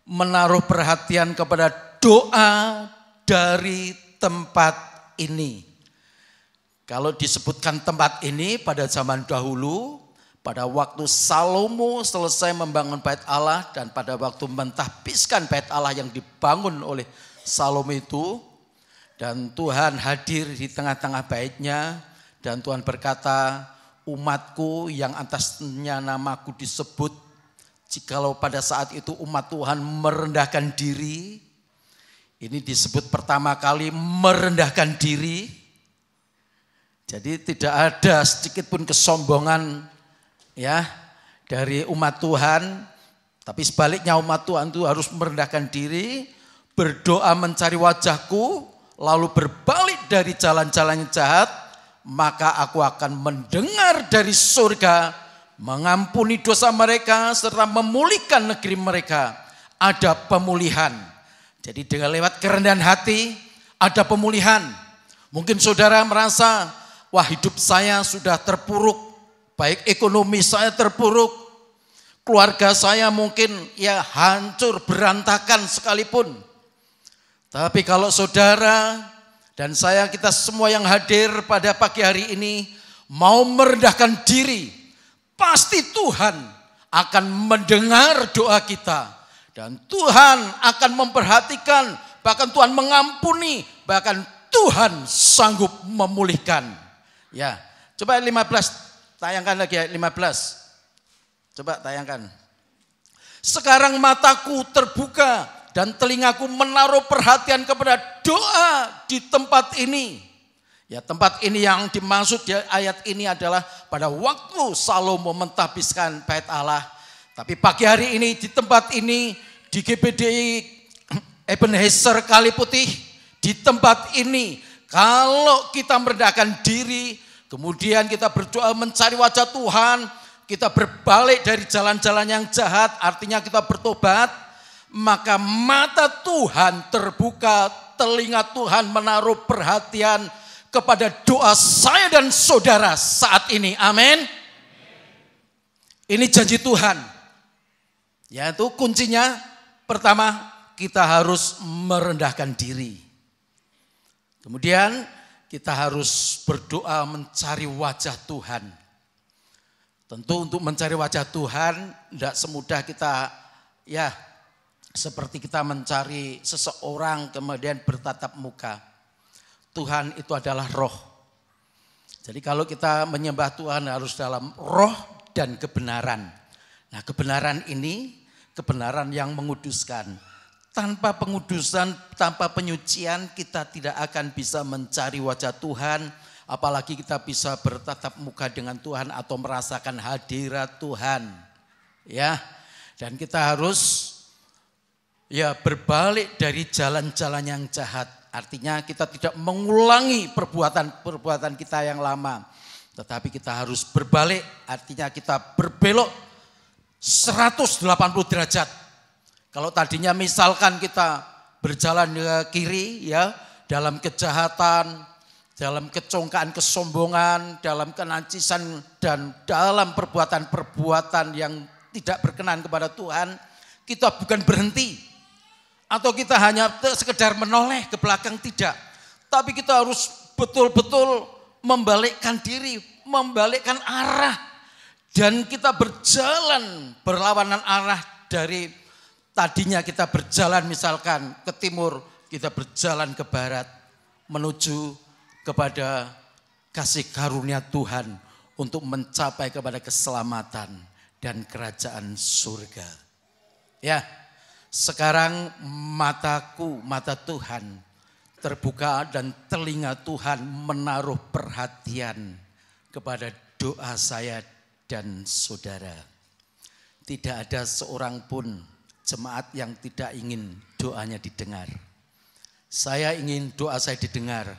menaruh perhatian kepada doa dari tempat ini. Kalau disebutkan tempat ini pada zaman dahulu, pada waktu Salomo selesai membangun bait Allah dan pada waktu mentahbiskan bait Allah yang dibangun oleh Salomo itu, dan Tuhan hadir di tengah-tengah baitnya, dan Tuhan berkata, umatku yang atasnya namaku disebut, jikalau pada saat itu umat Tuhan merendahkan diri, ini disebut pertama kali merendahkan diri. Jadi tidak ada sedikit pun kesombongan ya dari umat Tuhan, tapi sebaliknya umat Tuhan itu harus merendahkan diri, berdoa mencari wajahku, lalu berbalik dari jalan-jalan yang jahat, maka aku akan mendengar dari surga, mengampuni dosa mereka serta memulihkan negeri mereka. Ada pemulihan. Jadi dengan lewat kerendahan hati ada pemulihan. Mungkin saudara merasa, wah hidup saya sudah terpuruk, baik ekonomi saya terpuruk, keluarga saya mungkin ya hancur berantakan sekalipun. Tapi kalau saudara dan saya, kita semua yang hadir pada pagi hari ini mau merendahkan diri, pasti Tuhan akan mendengar doa kita. Dan Tuhan akan memperhatikan, bahkan Tuhan mengampuni, bahkan Tuhan sanggup memulihkan. Ya, coba 15, tayangkan lagi ayat 15. Coba tayangkan. Sekarang mataku terbuka dan telingaku menaruh perhatian kepada doa di tempat ini. Ya, tempat ini yang dimaksud di ayat ini adalah pada waktu Salomo mentahbiskan bait Allah. Tapi pagi hari ini di tempat ini, di GBDI Ebenezer Kali Putih, di tempat ini, kalau kita merendahkan diri, kemudian kita berdoa mencari wajah Tuhan, kita berbalik dari jalan-jalan yang jahat, artinya kita bertobat, maka mata Tuhan terbuka, telinga Tuhan menaruh perhatian kepada doa saya dan saudara saat ini. Amin. Ini janji Tuhan. Yaitu kuncinya pertama, kita harus merendahkan diri. Kemudian kita harus berdoa mencari wajah Tuhan. Tentu untuk mencari wajah Tuhan tidak semudah kita ya seperti kita mencari seseorang kemudian bertatap muka. Tuhan itu adalah roh. Jadi kalau kita menyembah Tuhan harus dalam roh dan kebenaran. Nah, kebenaran ini kebenaran yang menguduskan. Tanpa pengudusan, tanpa penyucian kita tidak akan bisa mencari wajah Tuhan. Apalagi kita bisa bertatap muka dengan Tuhan atau merasakan hadirat Tuhan. Ya, dan kita harus berbalik dari jalan-jalan yang jahat. Artinya kita tidak mengulangi perbuatan kita yang lama. Tetapi kita harus berbalik, artinya kita berbelok 180 derajat. Kalau tadinya misalkan kita berjalan ke kiri dalam kejahatan, dalam kecongkaan, kesombongan, dalam kenajisan dan dalam perbuatan-perbuatan yang tidak berkenan kepada Tuhan, kita bukan berhenti atau kita hanya sekedar menoleh ke belakang, tidak. Tapi kita harus betul-betul membalikkan diri, membalikkan arah dan kita berjalan berlawanan arah dari tadinya kita berjalan misalkan ke timur, kita berjalan ke barat menuju kepada kasih karunia Tuhan untuk mencapai kepada keselamatan dan kerajaan surga. Ya, sekarang mata Tuhan terbuka dan telinga Tuhan menaruh perhatian kepada doa saya dan saudara. Tidak ada seorang pun jemaat yang tidak ingin doanya didengar. Saya ingin doa saya didengar.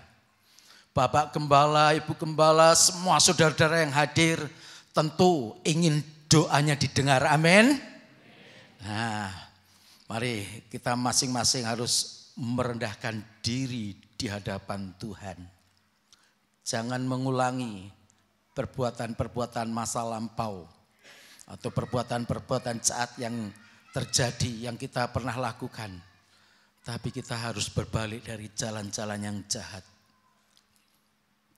Bapak Gembala, Ibu Gembala, semua saudara-saudara yang hadir tentu ingin doanya didengar. Amin. Nah, mari kita masing-masing harus merendahkan diri di hadapan Tuhan. Jangan mengulangi perbuatan-perbuatan masa lampau atau perbuatan-perbuatan jahat yang terjadi, yang kita pernah lakukan. Tapi kita harus berbalik dari jalan-jalan yang jahat.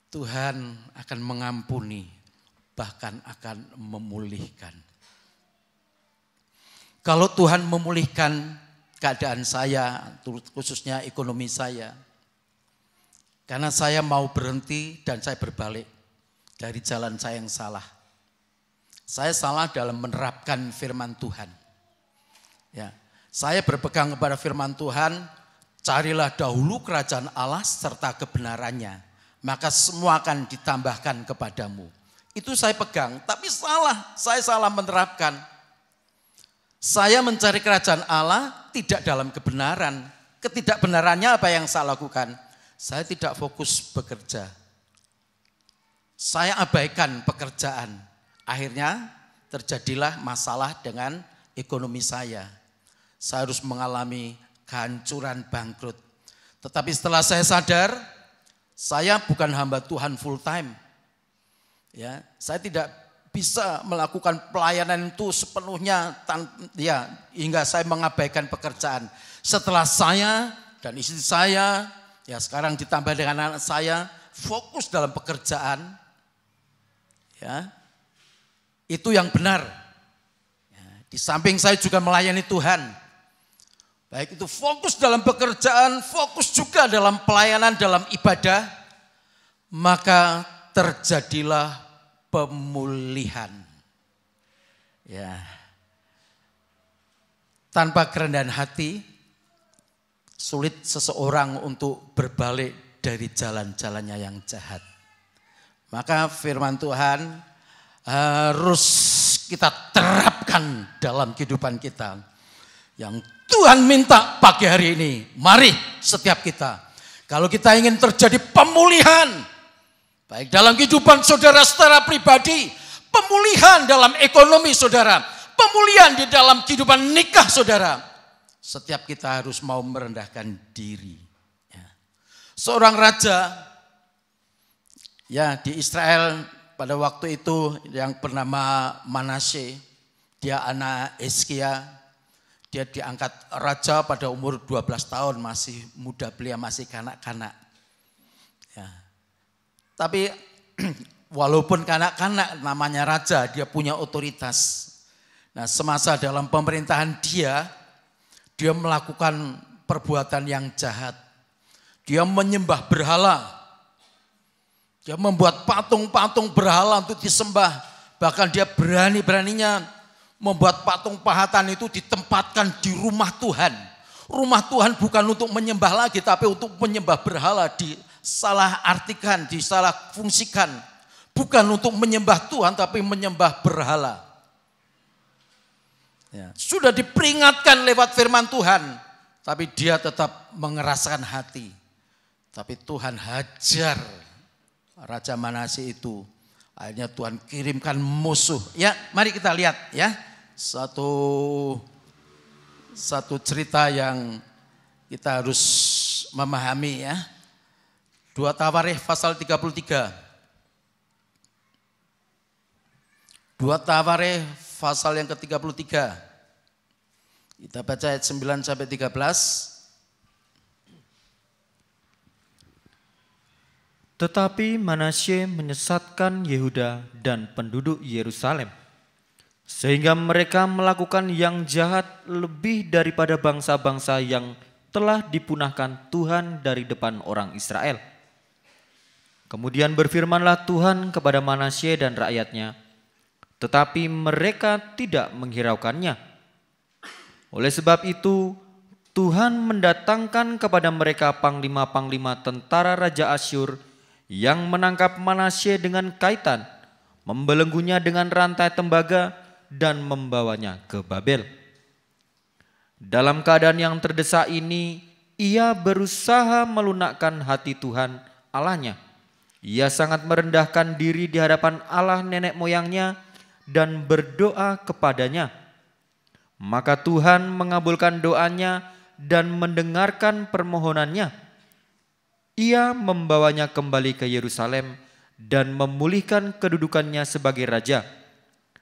Tuhan akan mengampuni, bahkan akan memulihkan. Kalau Tuhan memulihkan keadaan saya, khususnya ekonomi saya, karena saya mau berhenti dan saya berbalik dari jalan saya yang salah. Saya salah dalam menerapkan firman Tuhan. Ya, saya berpegang kepada firman Tuhan, carilah dahulu kerajaan Allah serta kebenarannya, maka semua akan ditambahkan kepadamu. Itu saya pegang, tapi salah, saya salah menerapkan. Saya mencari kerajaan Allah tidak dalam kebenaran. Ketidakbenarannya apa yang saya lakukan? Saya tidak fokus bekerja. Saya abaikan pekerjaan. Akhirnya terjadilah masalah dengan ekonomi saya. Saya harus mengalami kehancuran, bangkrut. Tetapi setelah saya sadar, saya bukan hamba Tuhan full time. Ya, saya tidak bisa melakukan pelayanan itu sepenuhnya hingga saya mengabaikan pekerjaan. Setelah saya dan istri saya, ya sekarang ditambah dengan anak saya, fokus dalam pekerjaan. Ya, itu yang benar. Ya, di samping saya juga melayani Tuhan. Baik itu fokus dalam pekerjaan, fokus juga dalam pelayanan, dalam ibadah, maka terjadilah pemulihan. Ya. Tanpa kerendahan hati, sulit seseorang untuk berbalik dari jalan-jalannya yang jahat. Maka firman Tuhan harus kita terapkan dalam kehidupan kita. Yang Tuhan minta pagi hari ini, mari setiap kita. Kalau kita ingin terjadi pemulihan, baik dalam kehidupan saudara secara pribadi, pemulihan dalam ekonomi saudara, pemulihan di dalam kehidupan nikah saudara, setiap kita harus mau merendahkan diri. Ya. Seorang raja ya di Israel pada waktu itu yang bernama Manasye, dia anak Hizkia. Dia diangkat raja pada umur 12 tahun, masih muda belia, masih kanak-kanak. Ya. Tapi walaupun kanak-kanak namanya raja, dia punya otoritas. Nah, semasa dalam pemerintahan dia melakukan perbuatan yang jahat. Dia menyembah berhala. Dia membuat patung-patung berhala untuk disembah. Bahkan dia berani-beraninya membuat patung pahatan itu ditempatkan di rumah Tuhan. Rumah Tuhan bukan untuk menyembah lagi, tapi untuk menyembah berhala. Disalah artikan, disalah fungsikan. Bukan untuk menyembah Tuhan, tapi menyembah berhala. Ya, sudah diperingatkan lewat firman Tuhan, tapi dia tetap mengeraskan hati. Tapi Tuhan hajar Raja Manasye itu. Akhirnya Tuhan kirimkan musuh. Ya, mari kita lihat ya. Satu cerita yang kita harus memahami ya. 2 Tawarikh pasal 33. 2 Tawarikh pasal yang ke-33. Kita baca ayat 9 sampai 13. Tetapi Manasye menyesatkan Yehuda dan penduduk Yerusalem, sehingga mereka melakukan yang jahat lebih daripada bangsa-bangsa yang telah dipunahkan Tuhan dari depan orang Israel. Kemudian berfirmanlah Tuhan kepada Manasye dan rakyatnya, tetapi mereka tidak menghiraukannya. Oleh sebab itu, Tuhan mendatangkan kepada mereka panglima-panglima tentara Raja Asyur yang menangkap Manasye dengan kaitan, membelenggunya dengan rantai tembaga, dan membawanya ke Babel. Dalam keadaan yang terdesak ini, ia berusaha melunakkan hati Tuhan Allahnya. Ia sangat merendahkan diri di hadapan Allah nenek moyangnya dan berdoa kepadanya. Maka Tuhan mengabulkan doanya dan mendengarkan permohonannya. Ia membawanya kembali ke Yerusalem dan memulihkan kedudukannya sebagai raja.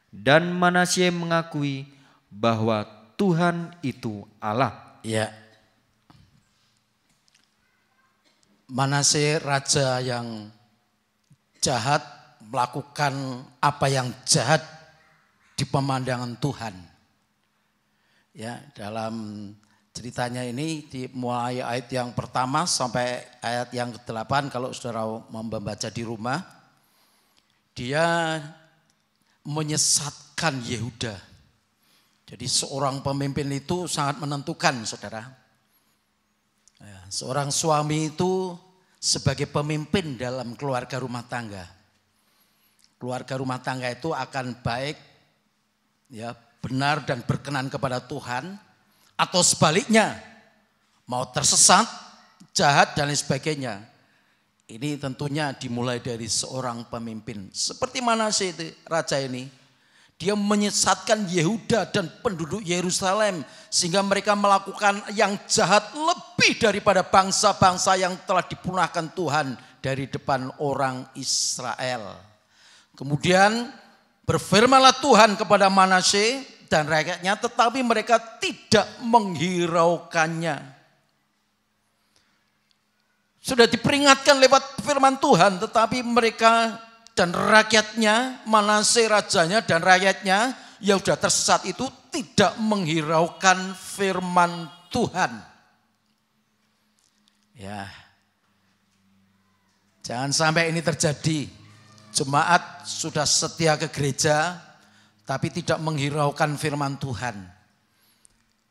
Dan Manasye mengakui bahwa Tuhan itu Allah. Ya. Manasye raja yang jahat, melakukan apa yang jahat di pemandangan Tuhan. Ya, dalam ceritanya ini dimulai ayat yang pertama sampai ayat yang ke-8 kalau saudara membaca di rumah. Dia menyesatkan Yehuda. Jadi seorang pemimpin itu sangat menentukan, saudara. Ya, seorang suami itu sebagai pemimpin dalam keluarga rumah tangga. Keluarga rumah tangga itu akan baik, ya, benar dan berkenan kepada Tuhan, atau sebaliknya mau tersesat, jahat dan lain sebagainya. Ini tentunya dimulai dari seorang pemimpin. Seperti Manasye itu, raja ini, dia menyesatkan Yehuda dan penduduk Yerusalem sehingga mereka melakukan yang jahat lebih daripada bangsa-bangsa yang telah dipunahkan Tuhan dari depan orang Israel. Kemudian berfirmanlah Tuhan kepada Manasye dan rakyatnya, tetapi mereka tidak menghiraukannya. Sudah diperingatkan lewat firman Tuhan, tetapi mereka dan rakyatnya, Manasye rajanya dan rakyatnya yang sudah tersesat itu tidak menghiraukan firman Tuhan. Ya, jangan sampai ini terjadi. Jemaat sudah setia ke gereja, tapi tidak menghiraukan firman Tuhan.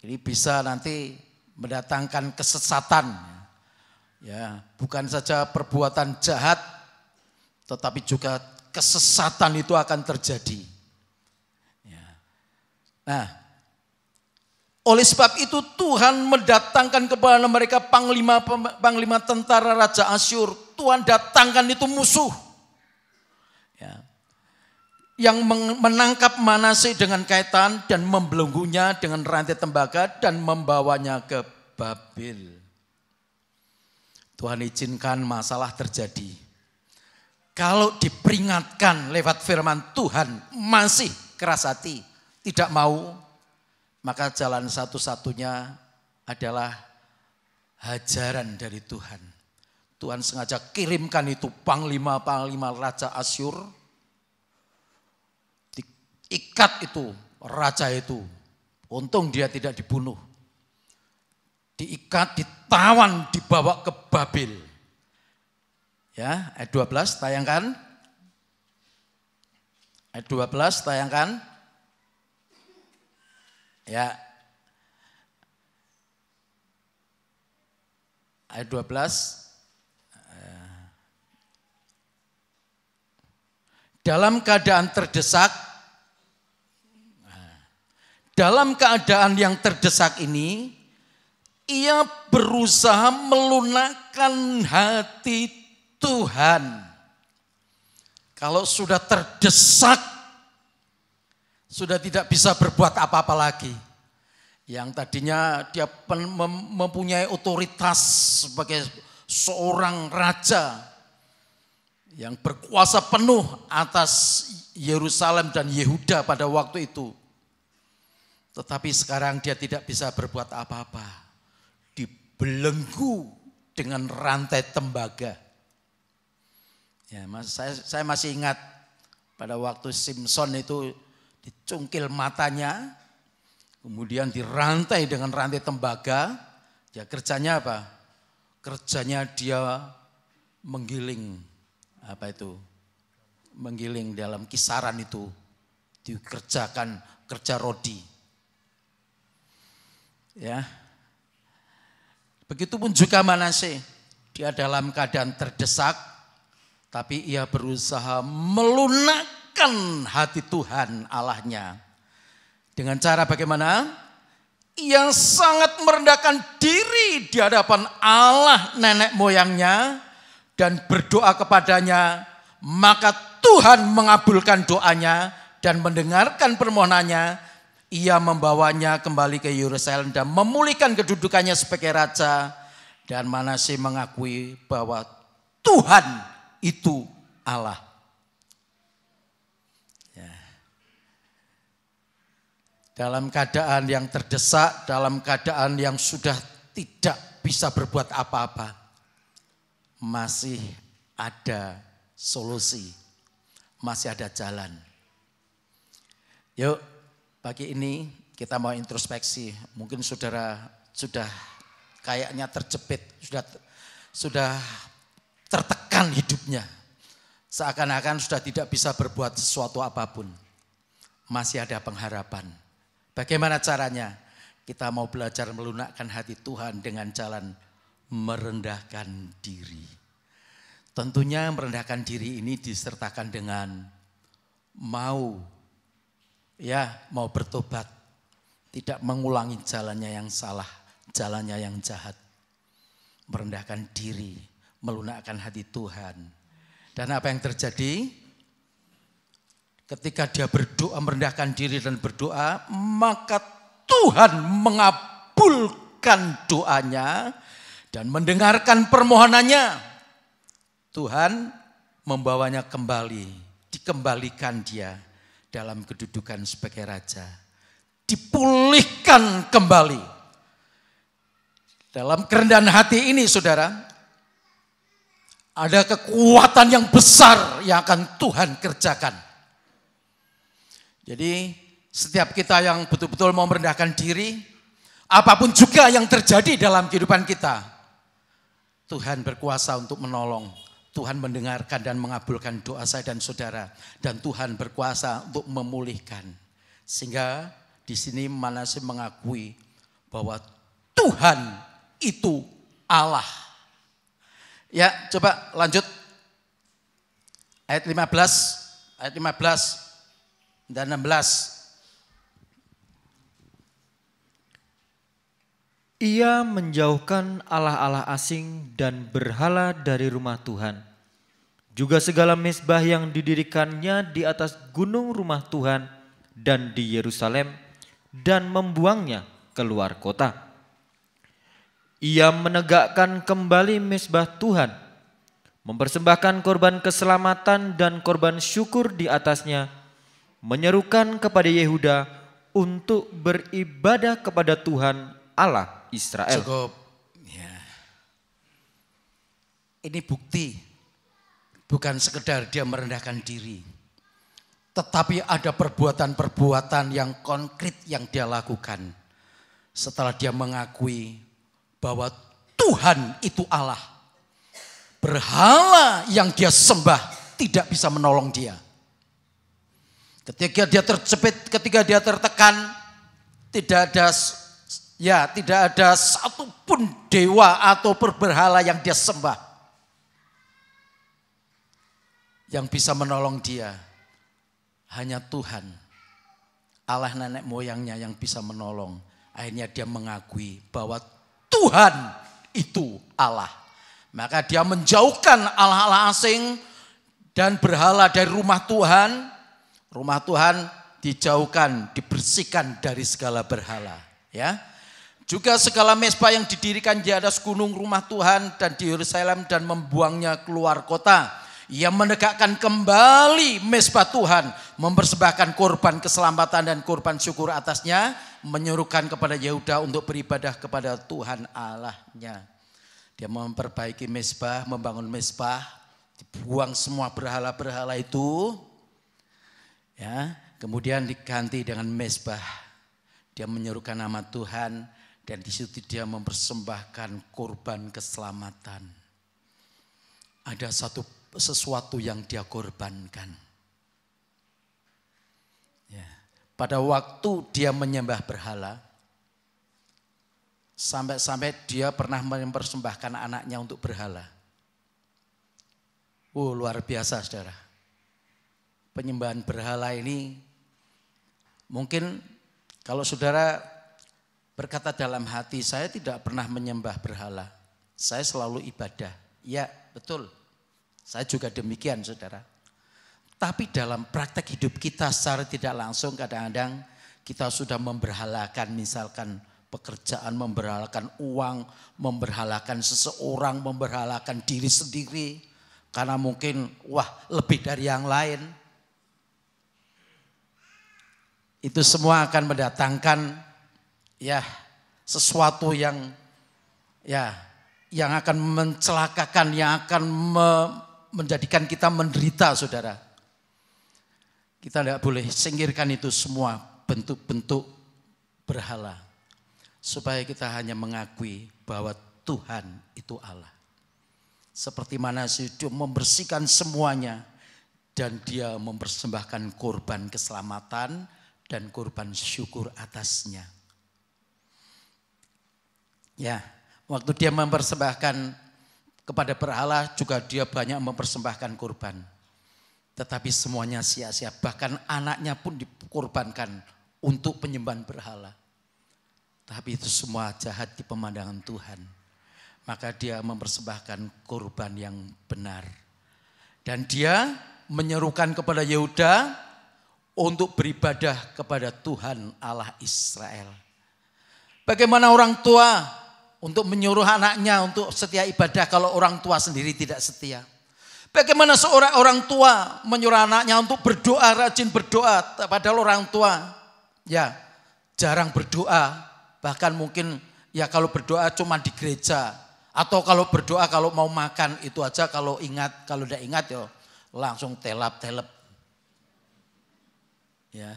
Ini bisa nanti mendatangkan kesesatan. Ya, bukan saja perbuatan jahat, tetapi juga kesesatan itu akan terjadi. Ya. Nah, oleh sebab itu Tuhan mendatangkan kepada mereka panglima tentara Raja Asyur. Tuhan datangkan itu musuh. Ya. Yang menangkap Manasye dengan kaitan dan membelenggunya dengan rantai tembaga dan membawanya ke Babel. Tuhan izinkan masalah terjadi. Kalau diperingatkan lewat firman Tuhan masih keras hati, tidak mau, maka jalan satu-satunya adalah hajaran dari Tuhan. Tuhan sengaja kirimkan itu panglima-panglima Raja Asyur, diikat itu raja itu, untung dia tidak dibunuh. diikat, ditawan, dibawa ke Babel. Ya, ayat 12 tayangkan. Ayat 12 tayangkan. Ya. Ayat 12. Dalam keadaan terdesak, dalam keadaan yang terdesak ini, ia berusaha melunakkan hati Tuhan. Kalau sudah terdesak, sudah tidak bisa berbuat apa-apa lagi. Yang tadinya dia mempunyai otoritas sebagai seorang raja yang berkuasa penuh atas Yerusalem dan Yehuda pada waktu itu. Tetapi sekarang dia tidak bisa berbuat apa-apa. Dibelenggu dengan rantai tembaga. Ya, saya masih ingat pada waktu Simpson itu dicungkil matanya, kemudian dirantai dengan rantai tembaga. Dia kerjanya apa? Kerjanya dia menggiling. Apa itu? Menggiling dalam kisaran itu. Dikerjakan kerja rodi. Ya. Begitupun juga Manasye. Dia dalam keadaan terdesak, tapi ia berusaha melunakkan hati Tuhan Allahnya. Dengan cara bagaimana? Ia sangat merendahkan diri di hadapan Allah nenek moyangnya dan berdoa kepadanya, maka Tuhan mengabulkan doanya dan mendengarkan permohonannya. Ia membawanya kembali ke Yerusalem dan memulihkan kedudukannya sebagai raja. Dan Manasye mengakui bahwa Tuhan itu Allah. Ya. Dalam keadaan yang terdesak, dalam keadaan yang sudah tidak bisa berbuat apa-apa, masih ada solusi, masih ada jalan. Yuk, pagi ini kita mau introspeksi. Mungkin saudara sudah kayaknya terjepit, sudah tertekan hidupnya. Seakan-akan sudah tidak bisa berbuat sesuatu apapun. Masih ada pengharapan. Bagaimana caranya? Kita mau belajar melunakkan hati Tuhan dengan jalan merendahkan diri. Tentunya merendahkan diri ini disertakan dengan mau bertobat, tidak mengulangi jalannya yang salah, jalannya yang jahat. Merendahkan diri, melunakkan hati Tuhan. Dan apa yang terjadi? Ketika dia berdoa, merendahkan diri dan berdoa, maka Tuhan mengabulkan doanya dan mendengarkan permohonannya. Tuhan membawanya kembali, dikembalikan dia dalam kedudukan sebagai raja. Dipulihkan kembali. Dalam kerendahan hati ini saudara, ada kekuatan yang besar yang akan Tuhan kerjakan. Jadi setiap kita yang betul-betul mau merendahkan diri, apapun juga yang terjadi dalam kehidupan kita, Tuhan berkuasa untuk menolong. Tuhan mendengarkan dan mengabulkan doa saya dan saudara. Dan Tuhan berkuasa untuk memulihkan. Sehingga di sini Manasye mengakui bahwa Tuhan itu Allah. Ya, coba lanjut. Ayat 15 dan 16. Ia menjauhkan allah-allah asing dan berhala dari rumah Tuhan. Juga segala mezbah yang didirikannya di atas gunung rumah Tuhan dan di Yerusalem dan membuangnya keluar kota. Ia menegakkan kembali mezbah Tuhan, mempersembahkan korban keselamatan dan korban syukur di atasnya, menyerukan kepada Yehuda untuk beribadah kepada Tuhan Allah Israel. Cukup. Ya. Ini bukti, bukan sekedar dia merendahkan diri, tetapi ada perbuatan-perbuatan yang konkret yang dia lakukan. Setelah dia mengakui bahwa Tuhan itu Allah. Berhala yang dia sembah tidak bisa menolong dia. Ketika dia terjepit, ketika dia tertekan, tidak ada satupun dewa atau berhala yang dia sembah yang bisa menolong dia. Hanya Tuhan, Allah nenek moyangnya yang bisa menolong. Akhirnya dia mengakui bahwa Tuhan itu Allah. Maka dia menjauhkan allah-allah asing dan berhala dari rumah Tuhan. Rumah Tuhan dijauhkan, dibersihkan dari segala berhala. Ya, juga segala mezbah yang didirikan di atas gunung rumah Tuhan dan di Yerusalem dan membuangnya keluar kota. Ia menegakkan kembali mezbah Tuhan, mempersembahkan korban keselamatan dan korban syukur atasnya, menyuruhkan kepada Yehuda untuk beribadah kepada Tuhan Allahnya. Dia memperbaiki mezbah, membangun mezbah, dibuang semua berhala-berhala itu, ya, kemudian diganti dengan mezbah. Dia menyerukan nama Tuhan dan di situ dia mempersembahkan korban keselamatan. Ada sesuatu yang dia korbankan. Ya. Pada waktu dia menyembah berhala, sampai-sampai dia pernah mempersembahkan anaknya untuk berhala. Luar biasa saudara. Penyembahan berhala ini mungkin kalau saudara berkata dalam hati, saya tidak pernah menyembah berhala. Saya selalu ibadah. Ya betul, saya juga demikian saudara. Tapi dalam praktek hidup kita secara tidak langsung kadang-kadang kita sudah memberhalakan misalkan pekerjaan, memberhalakan uang, memberhalakan seseorang, memberhalakan diri sendiri. Karena mungkin lebih dari yang lain. Itu semua akan mendatangkan sesuatu yang akan mencelakakan, yang akan menjadikan kita menderita saudara. Kita tidak boleh singkirkan itu semua bentuk-bentuk berhala. Supaya kita hanya mengakui bahwa Tuhan itu Allah. Seperti mana dia membersihkan semuanya. Dan dia mempersembahkan korban keselamatan dan korban syukur atasnya. Ya, waktu dia mempersembahkan kepada berhala juga dia banyak mempersembahkan korban. Tetapi semuanya sia-sia. Bahkan anaknya pun dikorbankan untuk penyembahan berhala. Tapi itu semua jahat di pemandangan Tuhan. Maka dia mempersembahkan korban yang benar. Dan dia menyerukan kepada Yehuda untuk beribadah kepada Tuhan Allah Israel. Bagaimana orang tua untuk menyuruh anaknya untuk setia ibadah kalau orang tua sendiri tidak setia? Bagaimana seorang orang tua menyuruh anaknya untuk berdoa, rajin berdoa, padahal orang tua jarang berdoa. Bahkan mungkin kalau berdoa cuma di gereja. Atau kalau berdoa kalau mau makan itu aja kalau ingat. Kalau tidak ingat langsung telap-telep. Ya.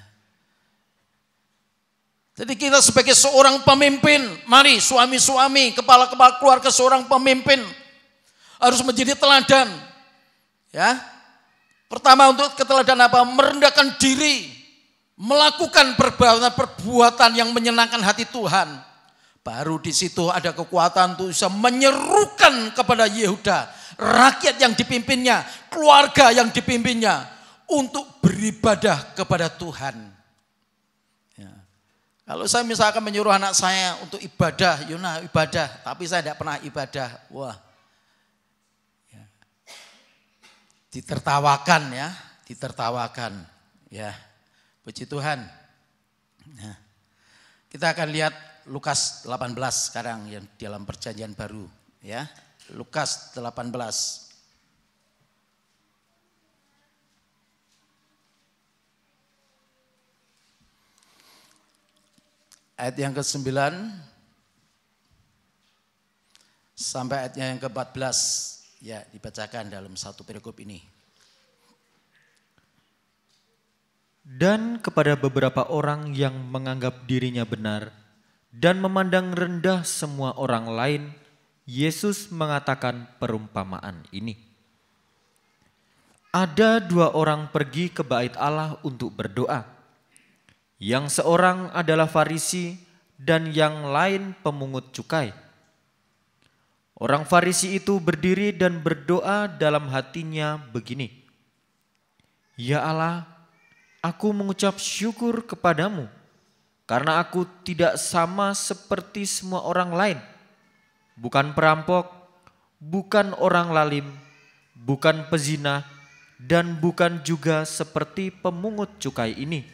Jadi kita sebagai seorang pemimpin. Mari suami-suami, kepala-kepala keluarga seorang pemimpin. Harus menjadi teladan. Ya. Pertama untuk keteladan apa? Merendahkan diri. Melakukan perbuatan yang menyenangkan hati Tuhan. Baru di situ ada kekuatan untuk bisa menyerukan kepada Yehuda. Rakyat yang dipimpinnya, keluarga yang dipimpinnya. Untuk beribadah kepada Tuhan. Ya. Kalau saya misalkan menyuruh anak saya untuk ibadah, ibadah. Tapi saya tidak pernah ibadah. Ya. Ditertawakan ya. Ditertawakan. Ya. Puji Tuhan. Nah, kita akan lihat Lukas 18 sekarang yang dalam perjanjian baru. Ya, Lukas 18. Ayat yang ke-9 sampai ayatnya yang ke-14. Ya, dibacakan dalam satu perikop ini. Dan kepada beberapa orang yang menganggap dirinya benar, dan memandang rendah semua orang lain, Yesus mengatakan perumpamaan ini. Ada dua orang pergi ke bait Allah untuk berdoa. Yang seorang adalah Farisi dan yang lain pemungut cukai. Orang Farisi itu berdiri dan berdoa dalam hatinya begini, "Ya Allah, aku mengucap syukur kepadamu karena aku tidak sama seperti semua orang lain. Bukan perampok, bukan orang lalim, bukan pezina, dan bukan juga seperti pemungut cukai ini.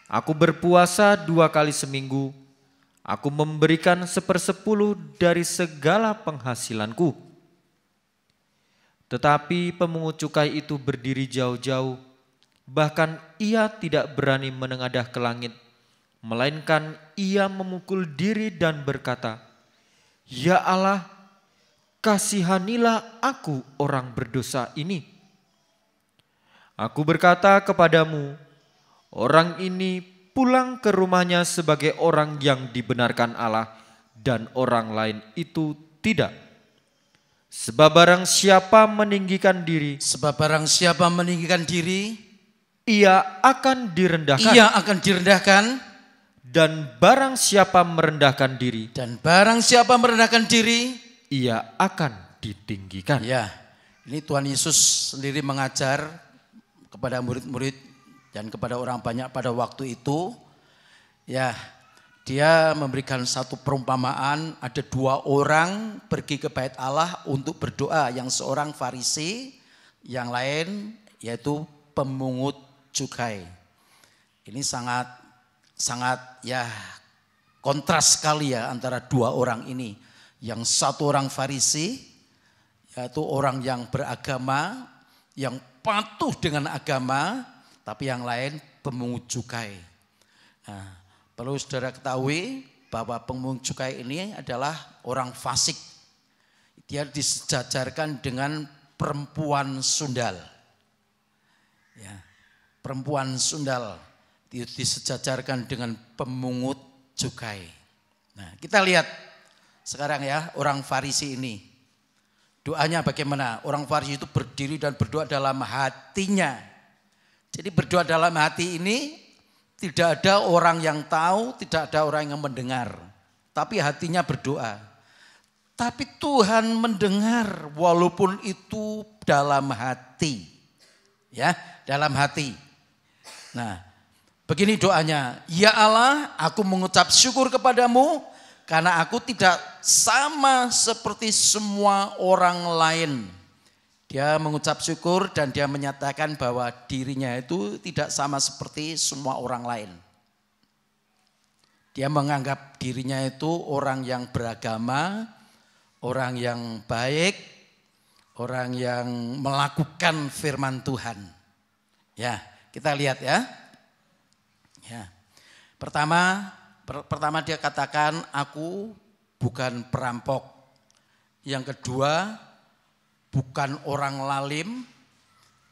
Aku berpuasa 2 kali seminggu. Aku memberikan 1/10 dari segala penghasilanku." Tetapi pemungut cukai itu berdiri jauh-jauh, bahkan ia tidak berani menengadah ke langit, melainkan ia memukul diri dan berkata, "Ya Allah, kasihanilah aku orang berdosa ini." Aku berkata kepadamu, orang ini pulang ke rumahnya sebagai orang yang dibenarkan Allah dan orang lain itu tidak. Sebab barang siapa meninggikan diri, ia akan direndahkan. Dan barang siapa merendahkan diri, ia akan ditinggikan. Ya, ini Tuhan Yesus sendiri mengajar kepada murid-murid dan kepada orang banyak pada waktu itu. Ya, dia memberikan satu perumpamaan, ada 2 orang pergi ke bait Allah untuk berdoa. Yang seorang Farisi, yang lain yaitu pemungut cukai. Ini sangat ya kontras sekali ya antara 2 orang ini. Yang satu orang Farisi, yaitu orang yang beragama, yang patuh dengan agama, tapi yang lain pemungut cukai. Nah, perlu saudara ketahui bahwa pemungut cukai ini adalah orang fasik. Dia disejajarkan dengan perempuan sundal. Ya, perempuan sundal disejajarkan dengan pemungut cukai. Nah, kita lihat sekarang ya orang Farisi ini. Doanya bagaimana? Orang Farisi itu berdiri dan berdoa dalam hatinya. Jadi berdoa dalam hati ini tidak ada orang yang tahu, tidak ada orang yang mendengar. Tapi hatinya berdoa. Tapi Tuhan mendengar walaupun itu dalam hati. Ya, dalam hati. Nah, begini doanya, "Ya Allah, aku mengucap syukur kepadamu karena aku tidak sama seperti semua orang lain." Dia mengucap syukur dan dia menyatakan bahwa dirinya itu tidak sama seperti semua orang lain. Dia menganggap dirinya itu orang yang beragama, orang yang baik, orang yang melakukan firman Tuhan. Ya, kita lihat ya. Ya. Pertama dia katakan, "Aku bukan perampok." Yang kedua, bukan orang lalim.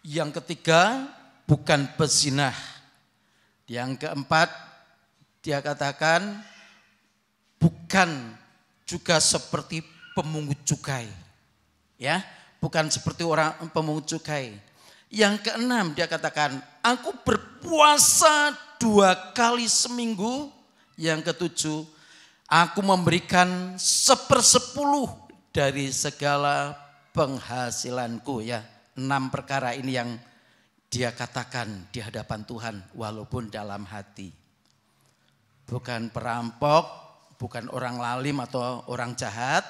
Yang ketiga, bukan pezinah. Yang keempat, dia katakan bukan juga seperti pemungut cukai. Ya, bukan seperti orang pemungut cukai. Yang keenam dia katakan, "Aku berpuasa 2 kali seminggu." Yang ketujuh, "Aku memberikan 1/10 dari segala penghasilanku." Ya, 6 perkara ini yang dia katakan di hadapan Tuhan walaupun dalam hati. Bukan perampok, bukan orang lalim atau orang jahat,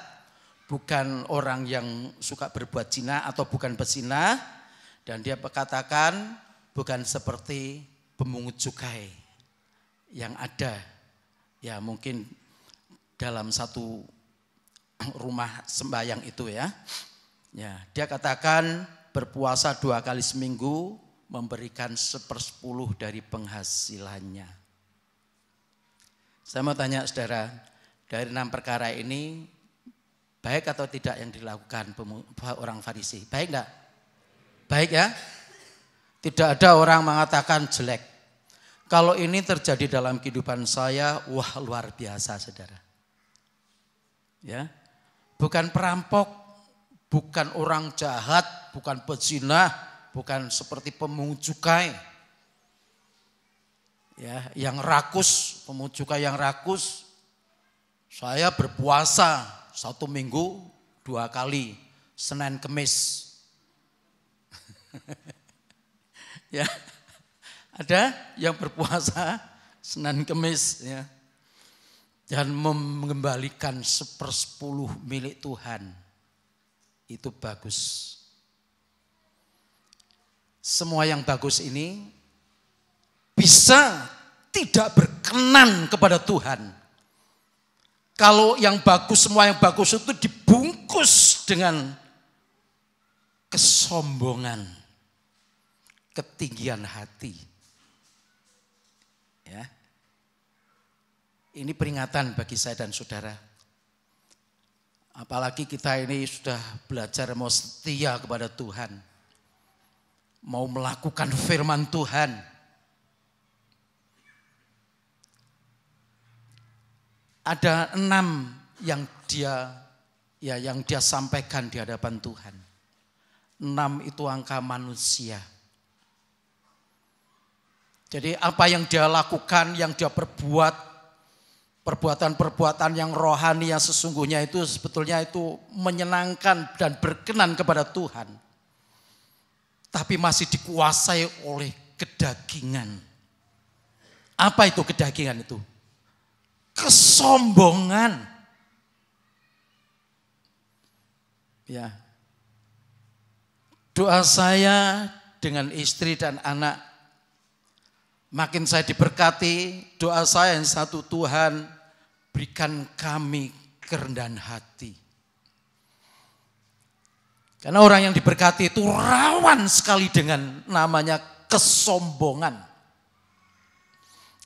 bukan orang yang suka berbuat zina atau bukan pezina, dan dia katakan bukan seperti pemungut cukai yang ada ya mungkin dalam satu rumah sembahyang itu ya. Ya, dia katakan berpuasa 2 kali seminggu, memberikan 1/10 dari penghasilannya. Saya mau tanya saudara, dari 6 perkara ini baik atau tidak yang dilakukan orang Farisi? Baik enggak? Baik ya? Tidak ada orang mengatakan jelek. Kalau ini terjadi dalam kehidupan saya, wah luar biasa saudara. Ya, bukan perampok, bukan orang jahat, bukan pezina, bukan seperti pemungut cukai. Ya, yang rakus, pemungut cukai yang rakus. Saya berpuasa 1 minggu 2 kali, Senin Kemis. Ya, ada yang berpuasa Senin Kemis ya, dan mengembalikan 1/10 milik Tuhan. Itu bagus. Semua yang bagus ini bisa tidak berkenan kepada Tuhan. Kalau yang bagus, semua yang bagus itu dibungkus dengan kesombongan, ketinggian hati. Ya. Ini peringatan bagi saya dan saudara. Apalagi kita ini sudah belajar mau setia kepada Tuhan. Mau melakukan firman Tuhan. Ada 6 yang dia sampaikan di hadapan Tuhan. 6 itu angka manusia. Jadi apa yang dia lakukan, yang dia perbuat, perbuatan-perbuatan yang rohani yang sesungguhnya itu sebetulnya itu menyenangkan dan berkenan kepada Tuhan. Tapi masih dikuasai oleh kedagingan. Apa itu kedagingan itu? Kesombongan. Ya. Doa saya dengan istri dan anak, makin saya diberkati, doa saya yang satu, Tuhan berikan kami kerendahan hati. Karena orang yang diberkati itu rawan sekali dengan namanya kesombongan,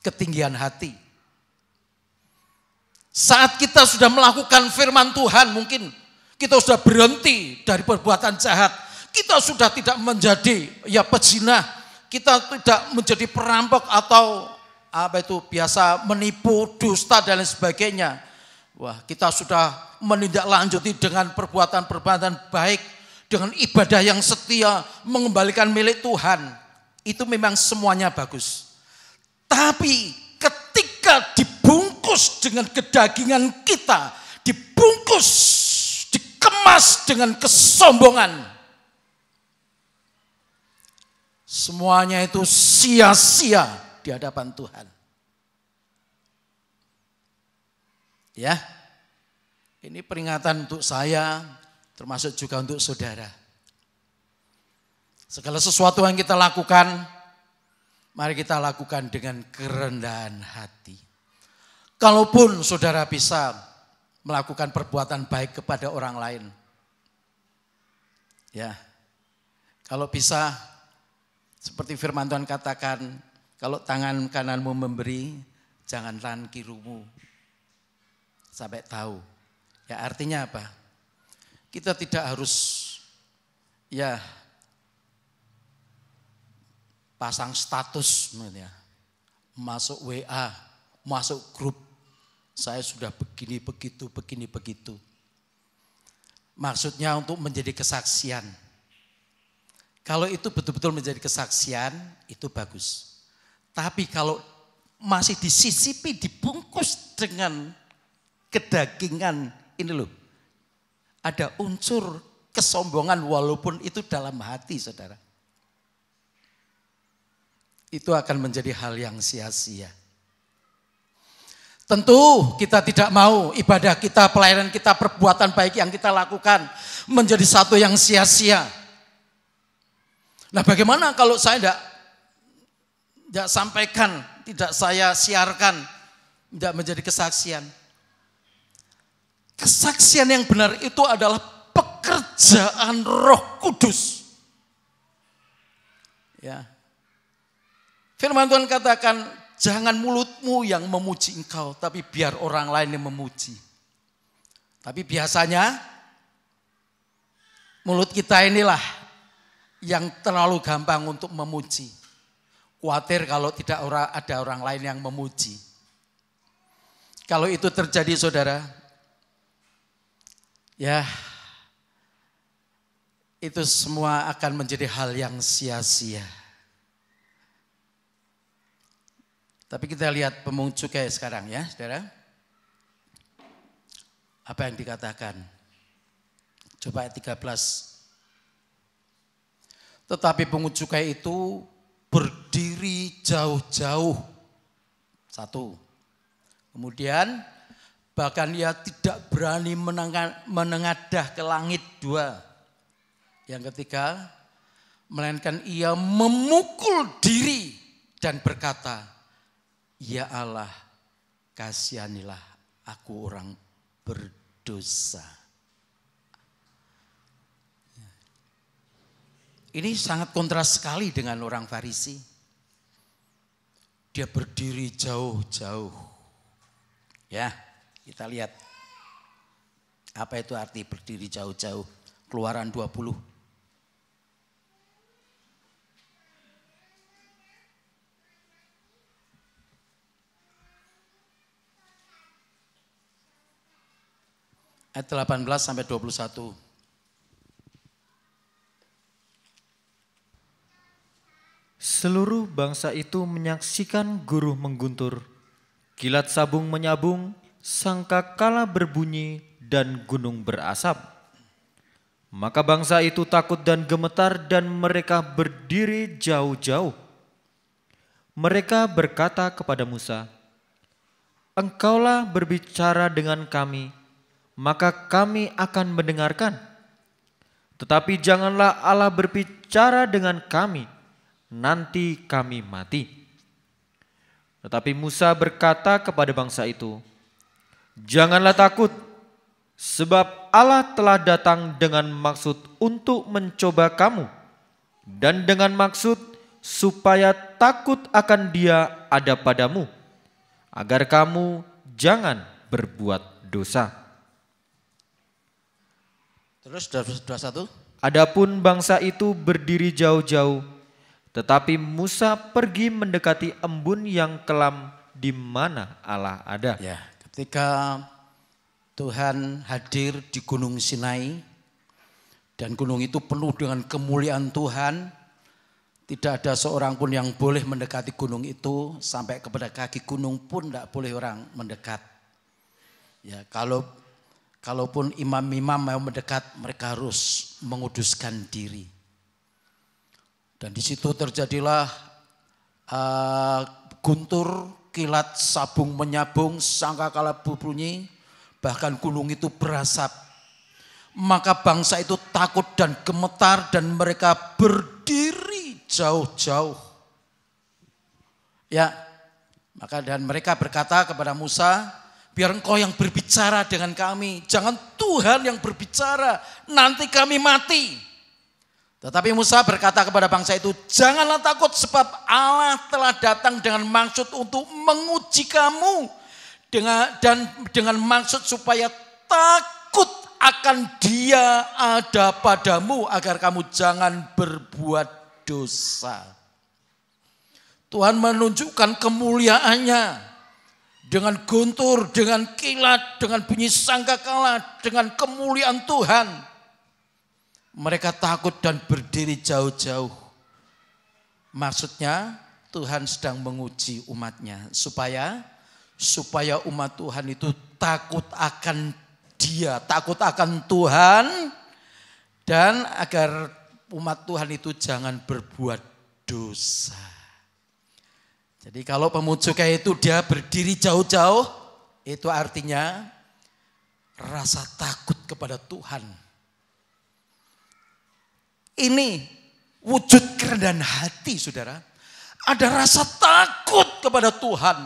ketinggian hati. Saat kita sudah melakukan firman Tuhan, mungkin kita sudah berhenti dari perbuatan jahat. Kita sudah tidak menjadi pezina, kita tidak menjadi perampok atau biasa menipu, dusta dan lain sebagainya. Wah, kita sudah menindaklanjuti dengan perbuatan-perbuatan baik, dengan ibadah yang setia, mengembalikan milik Tuhan. Itu memang semuanya bagus. Tapi ketika dibungkus dengan kedagingan kita, dibungkus, dikemas dengan kesombongan, semuanya itu sia-sia di hadapan Tuhan. Ya, ini peringatan untuk saya, termasuk juga untuk saudara. Segala sesuatu yang kita lakukan, mari kita lakukan dengan kerendahan hati. Kalaupun saudara bisa melakukan perbuatan baik kepada orang lain, ya, kalau bisa, seperti firman Tuhan katakan, kalau tangan kananmu memberi, jangan tangan kirimu sampai tahu. Ya, artinya apa? Kita tidak harus pasang status, masuk WA, masuk grup. Saya sudah begini begitu. Maksudnya untuk menjadi kesaksian. Kalau itu betul-betul menjadi kesaksian, itu bagus. Tapi kalau masih disisipi, dibungkus dengan kedagingan, ini loh, ada unsur kesombongan walaupun itu dalam hati, saudara. Itu akan menjadi hal yang sia-sia. Tentu kita tidak mau ibadah kita, pelayanan kita, perbuatan baik yang kita lakukan menjadi satu yang sia-sia. Nah, bagaimana kalau saya tidak sampaikan, tidak saya siarkan, tidak menjadi kesaksian? Kesaksian yang benar itu adalah pekerjaan Roh Kudus. Ya. Firman Tuhan katakan, jangan mulutmu yang memuji engkau, tapi biar orang lain yang memuji. Tapi biasanya mulut kita inilah yang terlalu gampang untuk memuji. khawatir kalau tidak ada orang lain yang memuji. Kalau itu terjadi saudara, ya itu semua akan menjadi hal yang sia-sia. Tapi kita lihat pemungut cukai sekarang ya saudara. Apa yang dikatakan? Coba ayat 13. Tetapi pungut cukai itu berdiri jauh-jauh. 1. Kemudian bahkan ia tidak berani menengadah ke langit. 2. Yang ketiga, melainkan ia memukul diri dan berkata, ya Allah, kasihanilah aku orang berdosa. Ini sangat kontras sekali dengan orang Farisi. Dia berdiri jauh-jauh. Ya, kita lihat. Apa itu arti berdiri jauh-jauh? Keluaran 20. Ayat 18 sampai 21. Seluruh bangsa itu menyaksikan guru mengguntur, kilat sabung menyabung, sangkakala berbunyi, dan gunung berasap. Maka bangsa itu takut dan gemetar dan mereka berdiri jauh-jauh. Mereka berkata kepada Musa, "Engkaulah berbicara dengan kami, maka kami akan mendengarkan. Tetapi janganlah Allah berbicara dengan kami, nanti kami mati." Tetapi Musa berkata kepada bangsa itu, "Janganlah takut, sebab Allah telah datang dengan maksud untuk mencoba kamu, dan dengan maksud supaya takut akan Dia ada padamu, agar kamu jangan berbuat dosa." Terus 21. Adapun bangsa itu berdiri jauh-jauh, tetapi Musa pergi mendekati embun yang kelam di mana Allah ada. Ya, ketika Tuhan hadir di Gunung Sinai dan gunung itu penuh dengan kemuliaan Tuhan, tidak ada seorang pun yang boleh mendekati gunung itu, sampai kepada kaki gunung pun tidak boleh orang mendekat. Ya, kalaupun imam-imam mau mendekat, mereka harus menguduskan diri. Dan di situ terjadilah guntur, kilat sabung menyabung, sangkakala berbunyi, bahkan gunung itu berasap. Maka bangsa itu takut dan gemetar dan mereka berdiri jauh-jauh. Ya, maka dan mereka berkata kepada Musa, "Biar engkau yang berbicara dengan kami, jangan Tuhan yang berbicara, nanti kami mati." Tetapi Musa berkata kepada bangsa itu, "Janganlah takut, sebab Allah telah datang dengan maksud untuk menguji kamu, dengan maksud supaya takut akan Dia ada padamu, agar kamu jangan berbuat dosa." Tuhan menunjukkan kemuliaannya dengan guntur, dengan kilat, dengan bunyi sangkakala, dengan kemuliaan Tuhan. Mereka takut dan berdiri jauh-jauh. Maksudnya Tuhan sedang menguji umatnya supaya umat Tuhan itu takut akan Dia, takut akan Tuhan, dan agar umat Tuhan itu jangan berbuat dosa. Jadi kalau pemungut cukai itu dia berdiri jauh-jauh, itu artinya rasa takut kepada Tuhan. Ini wujud kerendahan hati, saudara. Ada rasa takut kepada Tuhan.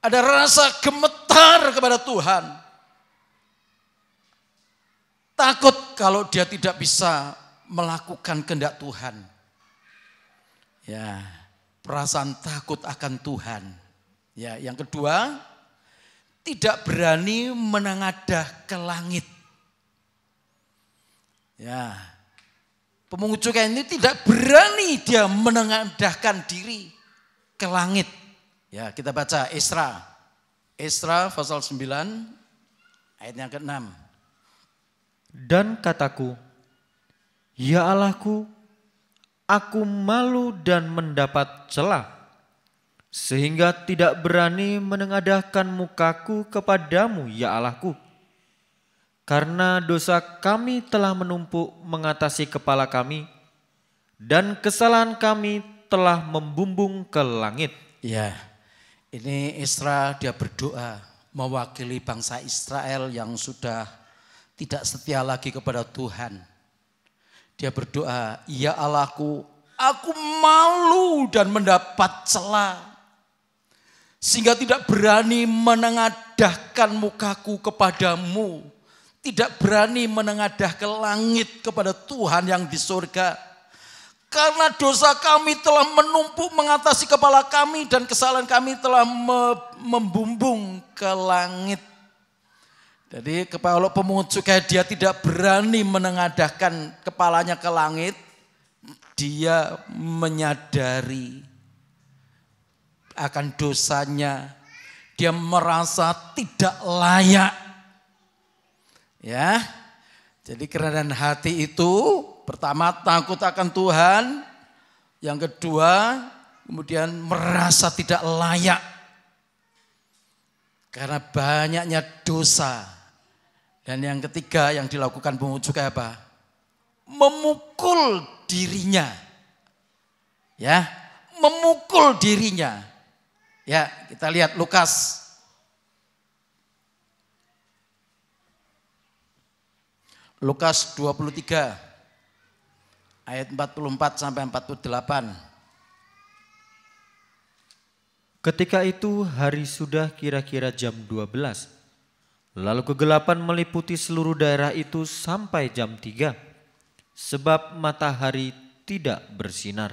Ada rasa gemetar kepada Tuhan. Takut kalau dia tidak bisa melakukan kehendak Tuhan. Ya, perasaan takut akan Tuhan. Ya, yang kedua, tidak berani menengadah ke langit. Ya, Pemungut cukai ini tidak berani dia menengadahkan diri ke langit. Ya, kita baca Esra. Esra pasal 9 ayat yang ke-6. Dan kataku, ya Allahku, aku malu dan mendapat celah, sehingga tidak berani menengadahkan mukaku kepadamu, ya Allahku. Karena dosa kami telah menumpuk mengatasi kepala kami, dan kesalahan kami telah membumbung ke langit. Ya, ini Esra dia berdoa mewakili bangsa Israel yang sudah tidak setia lagi kepada Tuhan. Dia berdoa, ya Allahku, aku malu dan mendapat celah, sehingga tidak berani menengadahkan mukaku kepadamu. Tidak berani menengadah ke langit kepada Tuhan yang di surga. Karena dosa kami telah menumpuk mengatasi kepala kami dan kesalahan kami telah membumbung ke langit. Jadi kalau pemungut cukai dia tidak berani menengadahkan kepalanya ke langit. Dia menyadari akan dosanya. Dia merasa tidak layak. Ya, jadi kerendahan hati itu pertama takut akan Tuhan, yang kedua kemudian merasa tidak layak karena banyaknya dosa, dan yang ketiga yang dilakukan pemungut cukai apa? Memukul dirinya, ya, memukul dirinya. Ya, kita lihat Lukas. Lukas 23 ayat 44 sampai 48. Ketika itu hari sudah kira-kira jam 12. Lalu kegelapan meliputi seluruh daerah itu sampai jam 3. Sebab matahari tidak bersinar.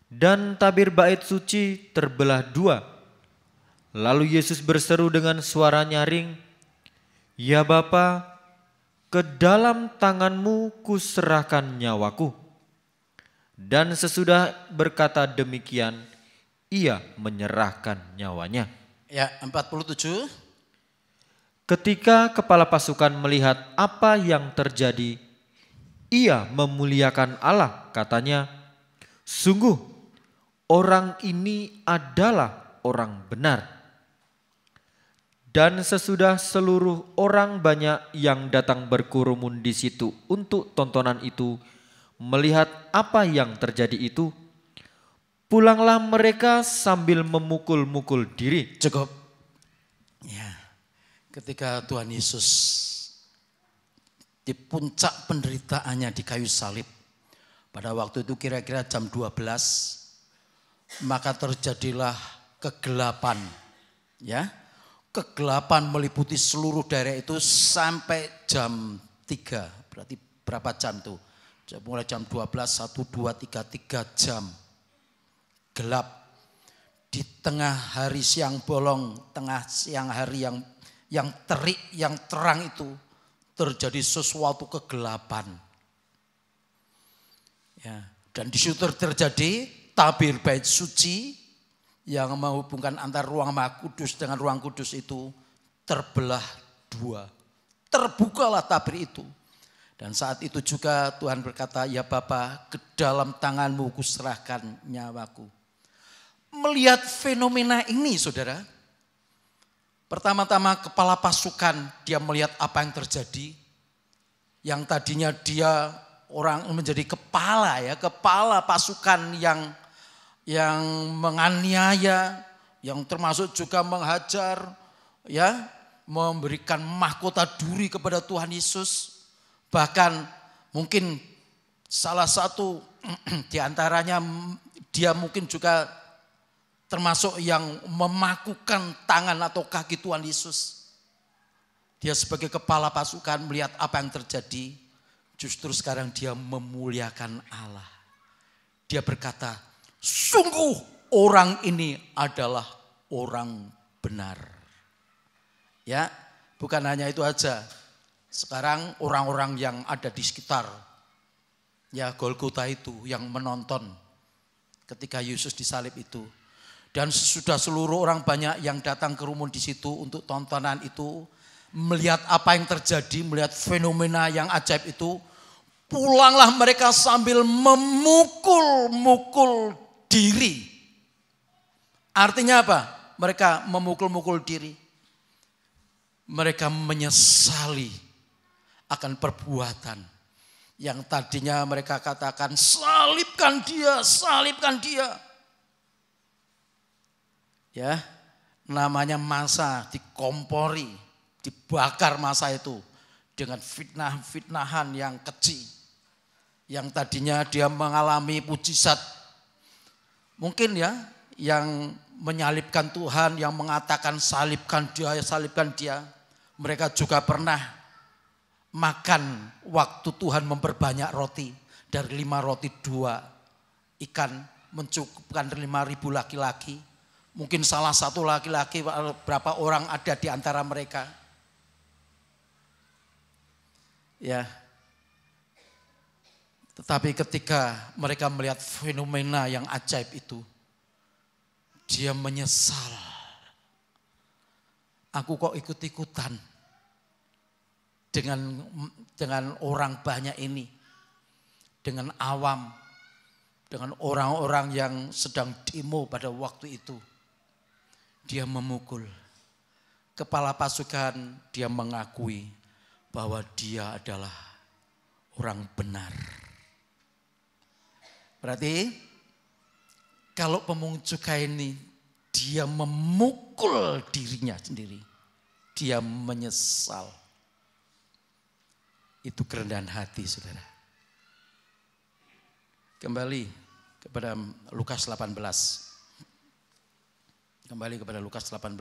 Dan tabir bait suci terbelah dua. Lalu Yesus berseru dengan suara nyaring, ya Bapa, ke dalam tanganmu kuserahkan nyawaku. Dan sesudah berkata demikian, ia menyerahkan nyawanya. Ya, 47. Ketika kepala pasukan melihat apa yang terjadi, ia memuliakan Allah, katanya, sungguh orang ini adalah orang benar. Dan sesudah seluruh orang banyak yang datang berkerumun di situ untuk tontonan itu, melihat apa yang terjadi itu, pulanglah mereka sambil memukul-mukul diri. Cukup. Ya, ketika Tuhan Yesus di puncak penderitaannya di kayu salib, pada waktu itu kira-kira jam 12, maka terjadilah kegelapan. Ya. Kegelapan meliputi seluruh daerah itu sampai jam 3. Berarti berapa jam tuh? Mulai jam 12, 1, 2, 3 jam. Gelap. Di tengah hari siang bolong, tengah siang hari yang terik, yang terang itu terjadi sesuatu kegelapan. Ya, dan di situ terjadi tabir bait suci yang menghubungkan antara ruang Maha Kudus dengan ruang kudus itu terbelah dua. Terbukalah tabir itu. Dan saat itu juga Tuhan berkata, ya Bapa, ke dalam tanganmu kuserahkan nyawaku. Melihat fenomena ini saudara, pertama-tama kepala pasukan dia melihat apa yang terjadi. Yang tadinya dia orang menjadi kepala ya, kepala pasukan yang menganiaya, yang termasuk juga menghajar, ya, memberikan mahkota duri kepada Tuhan Yesus. Bahkan mungkin salah satu di antaranya dia mungkin juga termasuk yang memakukan tangan atau kaki Tuhan Yesus. Dia sebagai kepala pasukan melihat apa yang terjadi, justru sekarang dia memuliakan Allah. Dia berkata, sungguh orang ini adalah orang benar. Ya, bukan hanya itu aja. Sekarang orang-orang yang ada di sekitar ya Golgota itu yang menonton ketika Yesus disalib itu. Dan sudah seluruh orang banyak yang datang kerumun di situ untuk tontonan itu, melihat apa yang terjadi, melihat fenomena yang ajaib itu, pulanglah mereka sambil memukul-mukul diri. Artinya apa? Mereka memukul-mukul diri. Mereka menyesali akan perbuatan yang tadinya mereka katakan, salibkan dia, salibkan dia. Ya, namanya massa dikompori, dibakar massa itu dengan fitnah-fitnahan yang keji. Yang tadinya dia mengalami mujizat. Mungkin ya, yang menyalibkan Tuhan, yang mengatakan salibkan dia, salibkan dia. Mereka juga pernah makan waktu Tuhan memperbanyak roti. Dari 5 roti 2 ikan mencukupkan 5.000 laki-laki. Mungkin salah satu laki-laki, berapa orang ada di antara mereka. Ya. Tetapi ketika mereka melihat fenomena yang ajaib itu, dia menyesal. Aku kok ikut-ikutan dengan orang banyak ini, dengan awam, dengan orang-orang yang sedang demo pada waktu itu. Dia memukul. Kepala pasukan dia mengakui bahwa dia adalah orang benar. Berarti kalau pemungut cukai ini dia memukul dirinya sendiri. Dia menyesal. Itu kerendahan hati, saudara. Kembali kepada Lukas 18. Kembali kepada Lukas 18.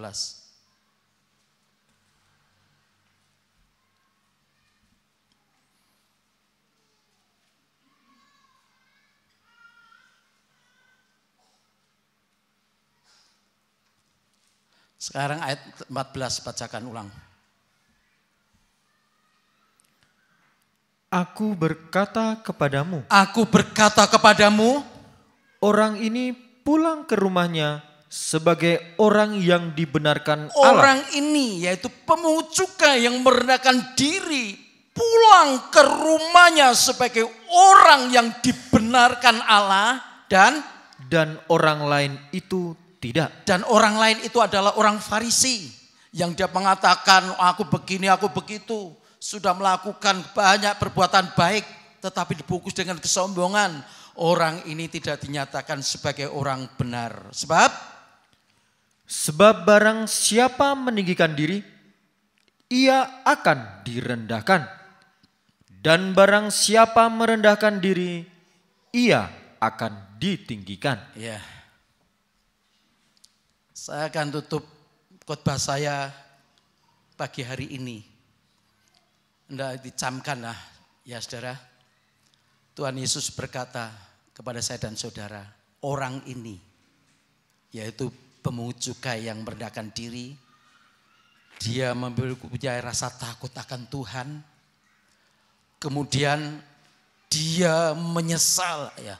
Sekarang ayat 14 bacakan ulang. Aku berkata kepadamu. Aku berkata kepadamu. Orang ini pulang ke rumahnya sebagai orang yang dibenarkan Allah. Orang ini yaitu pemungut cukai yang merendahkan diri. Pulang ke rumahnya sebagai orang yang dibenarkan Allah. Dan orang lain itu tidak. Dan orang lain itu adalah orang Farisi. Yang dia mengatakan aku begini, aku begitu. Sudah melakukan banyak perbuatan baik. Tetapi dibungkus dengan kesombongan. Orang ini tidak dinyatakan sebagai orang benar. Sebab barang siapa meninggikan diri, ia akan direndahkan. Dan barang siapa merendahkan diri, ia akan ditinggikan. Ya. Saya akan tutup khotbah saya pagi hari ini. Hendak dicamkan lah ya saudara. Tuhan Yesus berkata kepada saya dan saudara, orang ini yaitu pemungut cukai yang merendahkan diri, dia mempunyai rasa takut akan Tuhan, kemudian dia menyesal, ya,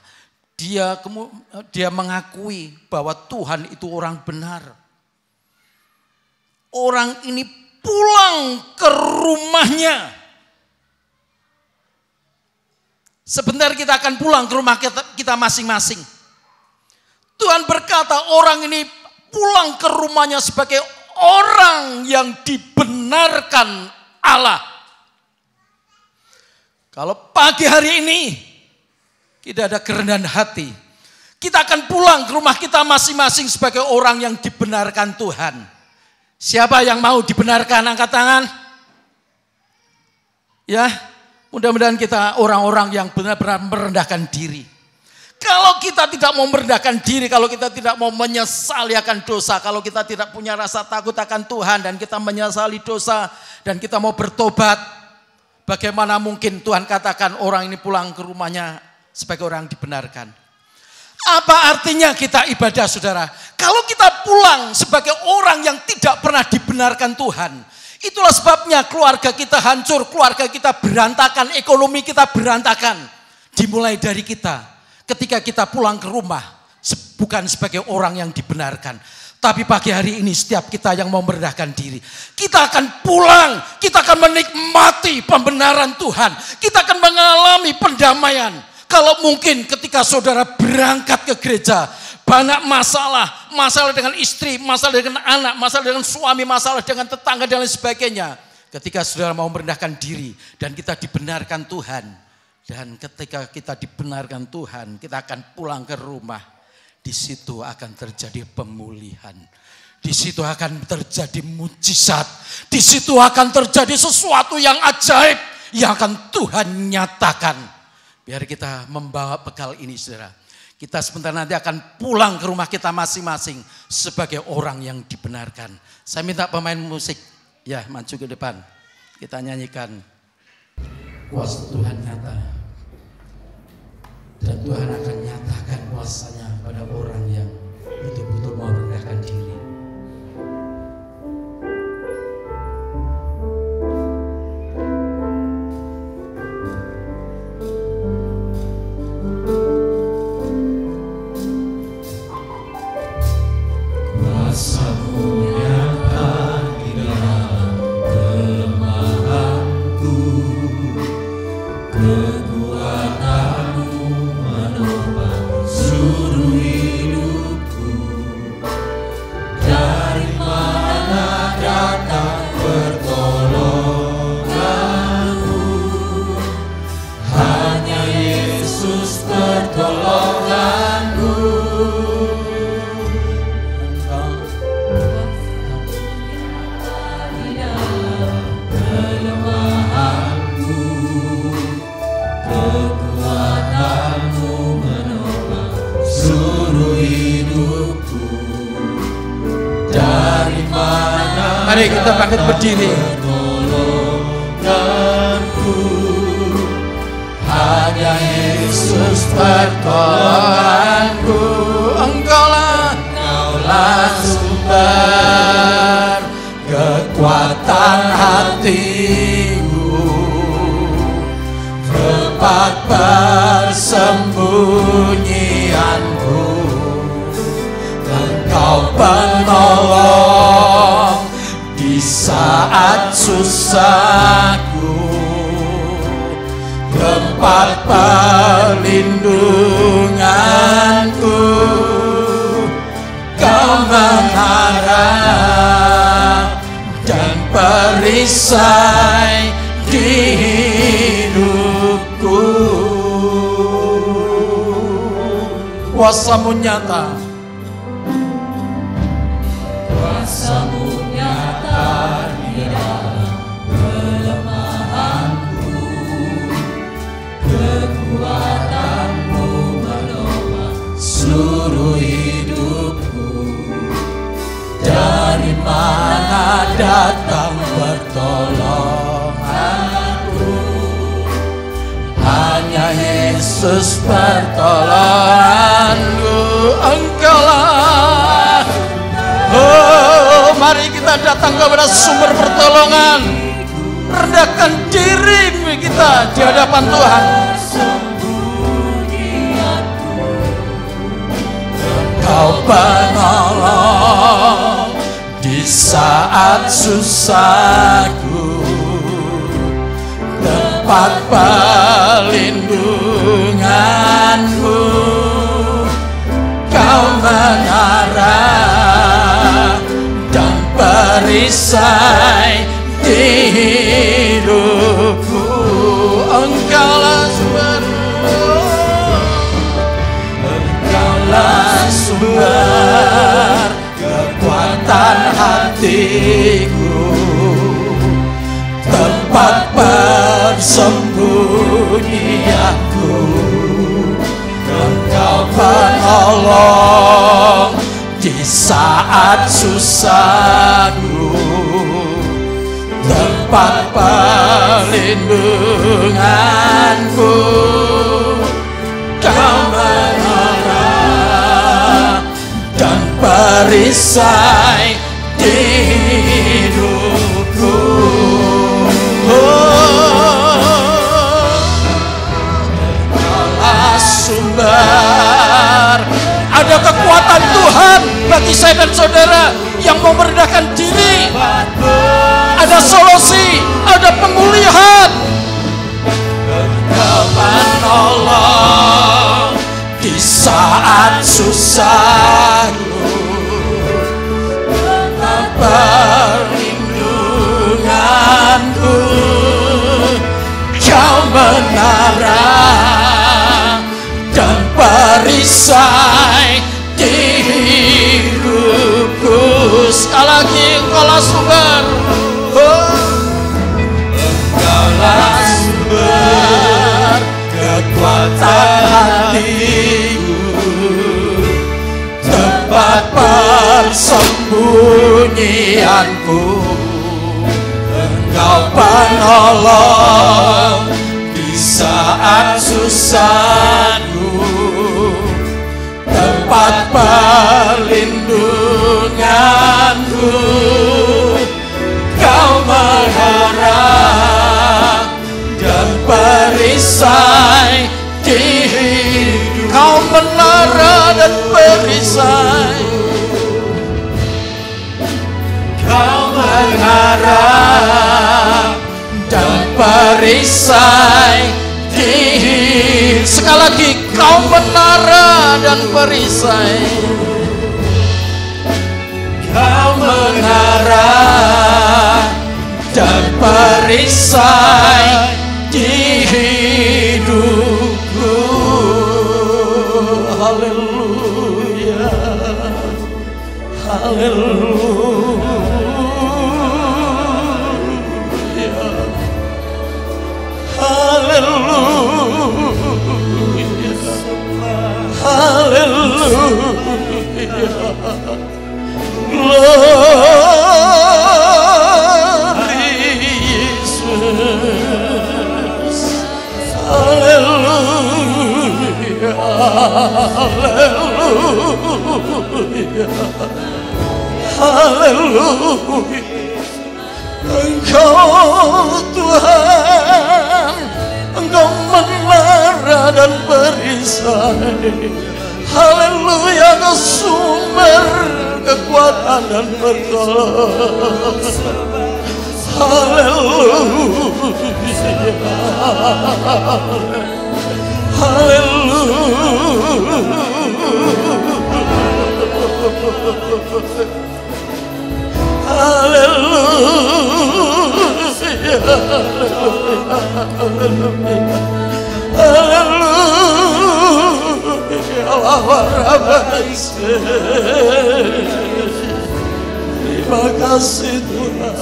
dia mengakui bahwa Tuhan itu orang benar. Orang ini pulang ke rumahnya. Sebentar kita akan pulang ke rumah kita masing-masing. Tuhan berkata orang ini pulang ke rumahnya sebagai orang yang dibenarkan Allah. Kalau pagi hari ini kita ada kerendahan hati, kita akan pulang ke rumah kita masing-masing sebagai orang yang dibenarkan Tuhan. Siapa yang mau dibenarkan angkat tangan? Ya, mudah-mudahan kita orang-orang yang benar-benar merendahkan diri. Kalau kita tidak mau merendahkan diri, kalau kita tidak mau menyesali akan dosa, kalau kita tidak punya rasa takut akan Tuhan dan kita menyesali dosa dan kita mau bertobat, bagaimana mungkin Tuhan katakan orang ini pulang ke rumahnya sebagai orang dibenarkan? Apa artinya kita ibadah, saudara? Kalau kita pulang sebagai orang yang tidak pernah dibenarkan Tuhan, itulah sebabnya keluarga kita hancur, keluarga kita berantakan, ekonomi kita berantakan. dimulai dari kita. Ketika kita pulang ke rumah, bukan sebagai orang yang dibenarkan. Tapi pagi hari ini setiap kita yang mau merendahkan diri, kita akan pulang, kita akan menikmati pembenaran Tuhan. Kita akan mengalami pendamaian. Kalau mungkin ketika saudara berangkat ke gereja, banyak masalah, masalah dengan istri, masalah dengan anak, masalah dengan suami, masalah dengan tetangga dan lain sebagainya. Ketika saudara mau merendahkan diri dan kita dibenarkan Tuhan, dan ketika kita dibenarkan Tuhan, kita akan pulang ke rumah. Di situ akan terjadi pemulihan. Di situ akan terjadi mujizat. Di situ akan terjadi sesuatu yang ajaib yang akan Tuhan nyatakan. Biar kita membawa bekal ini, saudara. Kita sebentar nanti akan pulang ke rumah kita masing-masing sebagai orang yang dibenarkan. Saya minta pemain musik ya maju ke depan. Kita nyanyikan. Kuasa Tuhan nyata. Dan Tuhan akan nyatakan kuasanya pada orang yang betul-betul mau merendahkan diri. Kuasa-Mu nyata di dalam kelemahanku, kekuatan-Mu menopang seluruh hidupku. Dari mana datang pertolongan-Mu? Hanya Yesus pertolonganku. Di dalam kelemahanku, kekuatan-Mu menopang seluruh hidupku. Dari mana Mari kita bangkit berdiri. pertolonganku? Hanya Yesus Pertolonganku, Engkaulah sumber kekuatan hatiku, tempat persembunyianku. Engkau penolong di saat susahku, tempat perlindunganku. Kau mengharap dan perisai di hidupku. Kuasa-Mu nyata. Kuasa-Mu nyata di dalam kelemahanku, kekuatan-Mu menopang seluruh hidupku. Dari mana datang pertolonganku? Hanya Yesus pertolonganku, Engkaulah. Oh, mari kita datang kepada sumber pertolongan. Rendahkan diri kita di hadapan Tuhan. Engkau penolong di saat susahku, tempat perlindunganku. Kau mengarah dan perisai di hidupku. Engkaulah sumber, Engkaulah sumber kekuatan hatiku, tempat persembunyianku. Engkau penolong di saat susahku, tempat perlindunganku. Kau mengarah dan perisai di hidupku. bagi saya dan saudara yang mau merendahkan diri. Ada solusi, ada pemulihan. Engkau menolong di saat susahku, perlindunganku. Kau menara dan perisai di hidupku. Sekali lagi, Engkaulah sumber. Engkaulah sumber kekuatan hatiku, tempat persembunyianku. Engkau penolong di saat susahku, tempat perlindunganku. Kau mengharap dan perisai di hidup. Kau menara dan perisai. Kau mengharap dan perisai di hidup. Sekali lagi, Kau menara dan perisai. Kau mengharap dan perisai di hidupku. Haleluya, haleluya, haleluya, haleluya. Glory Jesus. Haleluya, haleluya, haleluya. Engkau Tuhan, Engkau menara dan perisai. Haleluya, Engkau sumber kekuatan dan pertolongan. Haleluya, terima kasih Tuhan.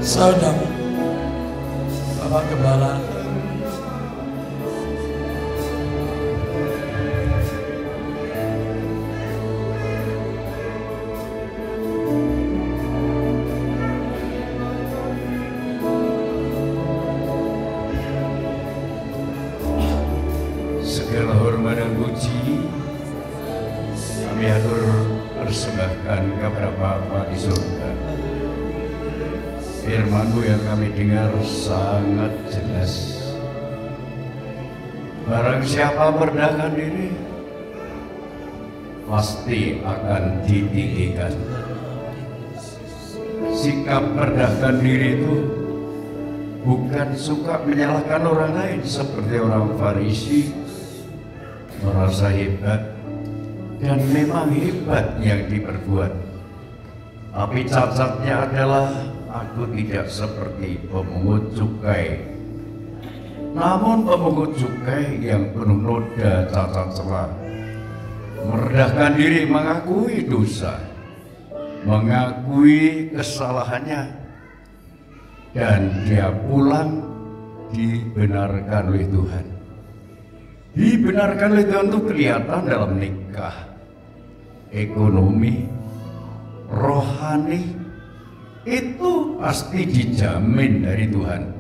Saudara, Bapak Gembala, segala hormat dan puji kami atur persembahkan kepada Bapa di surga. Firman-Mu yang kami dengar sangat jelas. Barang siapa merendahkan diri, pasti akan ditinggikan. Sikap merendahkan diri itu bukan suka menyalahkan orang lain seperti orang Farisi, merasa hebat dan memang hebat yang diperbuat. Tapi cacatnya adalah aku tidak seperti pemungut cukai. Namun pemungut cukai yang penuh noda cacat celah, merendahkan diri, mengakui dosa, mengakui kesalahannya, dan dia pulang dibenarkan oleh Tuhan. Dibenarkan oleh Tuhan itu kelihatan dalam nikah, ekonomi, rohani, itu pasti dijamin dari Tuhan.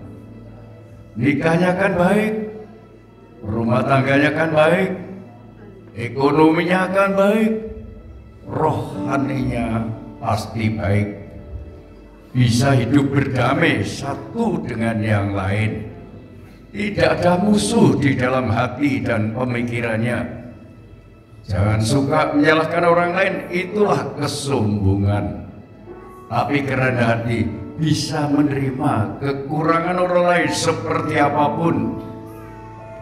Nikahnya kan baik, rumah tangganya kan baik, ekonominya akan baik, rohaninya pasti baik, bisa hidup berdamai satu dengan yang lain. tidak ada musuh di dalam hati dan pemikirannya. Jangan suka menyalahkan orang lain, itulah kesombongan. Tapi kerendahan hati bisa menerima kekurangan orang lain seperti apapun.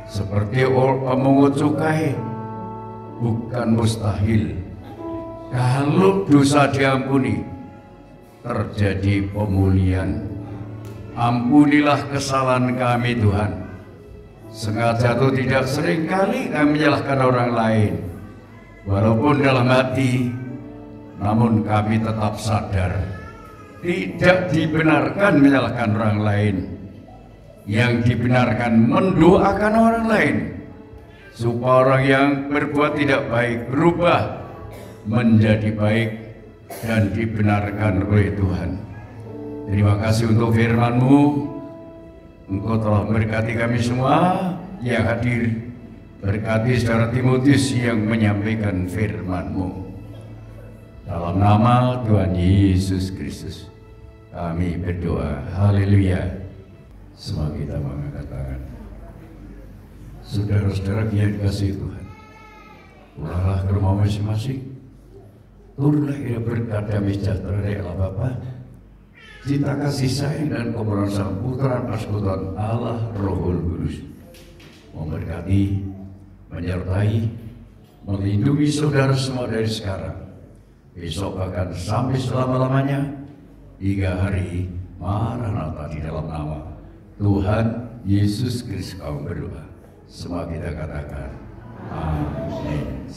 Seperti pemungut cukai, bukan mustahil. Kalau dosa diampuni, terjadi pemulihan. Ampunilah kesalahan kami Tuhan. Sengaja atau tidak, seringkali kami menyalahkan orang lain. Walaupun dalam hati, namun kami tetap sadar tidak dibenarkan menyalahkan orang lain. Yang dibenarkan mendoakan orang lain supaya orang yang berbuat tidak baik berubah menjadi baik dan dibenarkan oleh Tuhan. Terima kasih untuk firman-Mu. Engkau telah memberkati kami semua yang hadir. Berkati saudara Timotius yang menyampaikan firman-Mu. Dalam nama Tuhan Yesus Kristus kami berdoa. Haleluya. Semua kita mengangkat tangan. Saudara-saudara yang dikasihi Tuhan, pulanglah ke rumah masing-masing. Turunlah ia berkat damai sejahtera dari Allah Bapa, cinta kasih sayang dan komunion Sang Putra Persekutuan Allah Rohul Kudus memberkati, menyertai, melindungi saudara semua dari sekarang, besok bahkan sampai selama-lamanya, hingga hari Maranatha di dalam nama Tuhan Yesus Kristus kami berdoa. Semua kita katakan amin.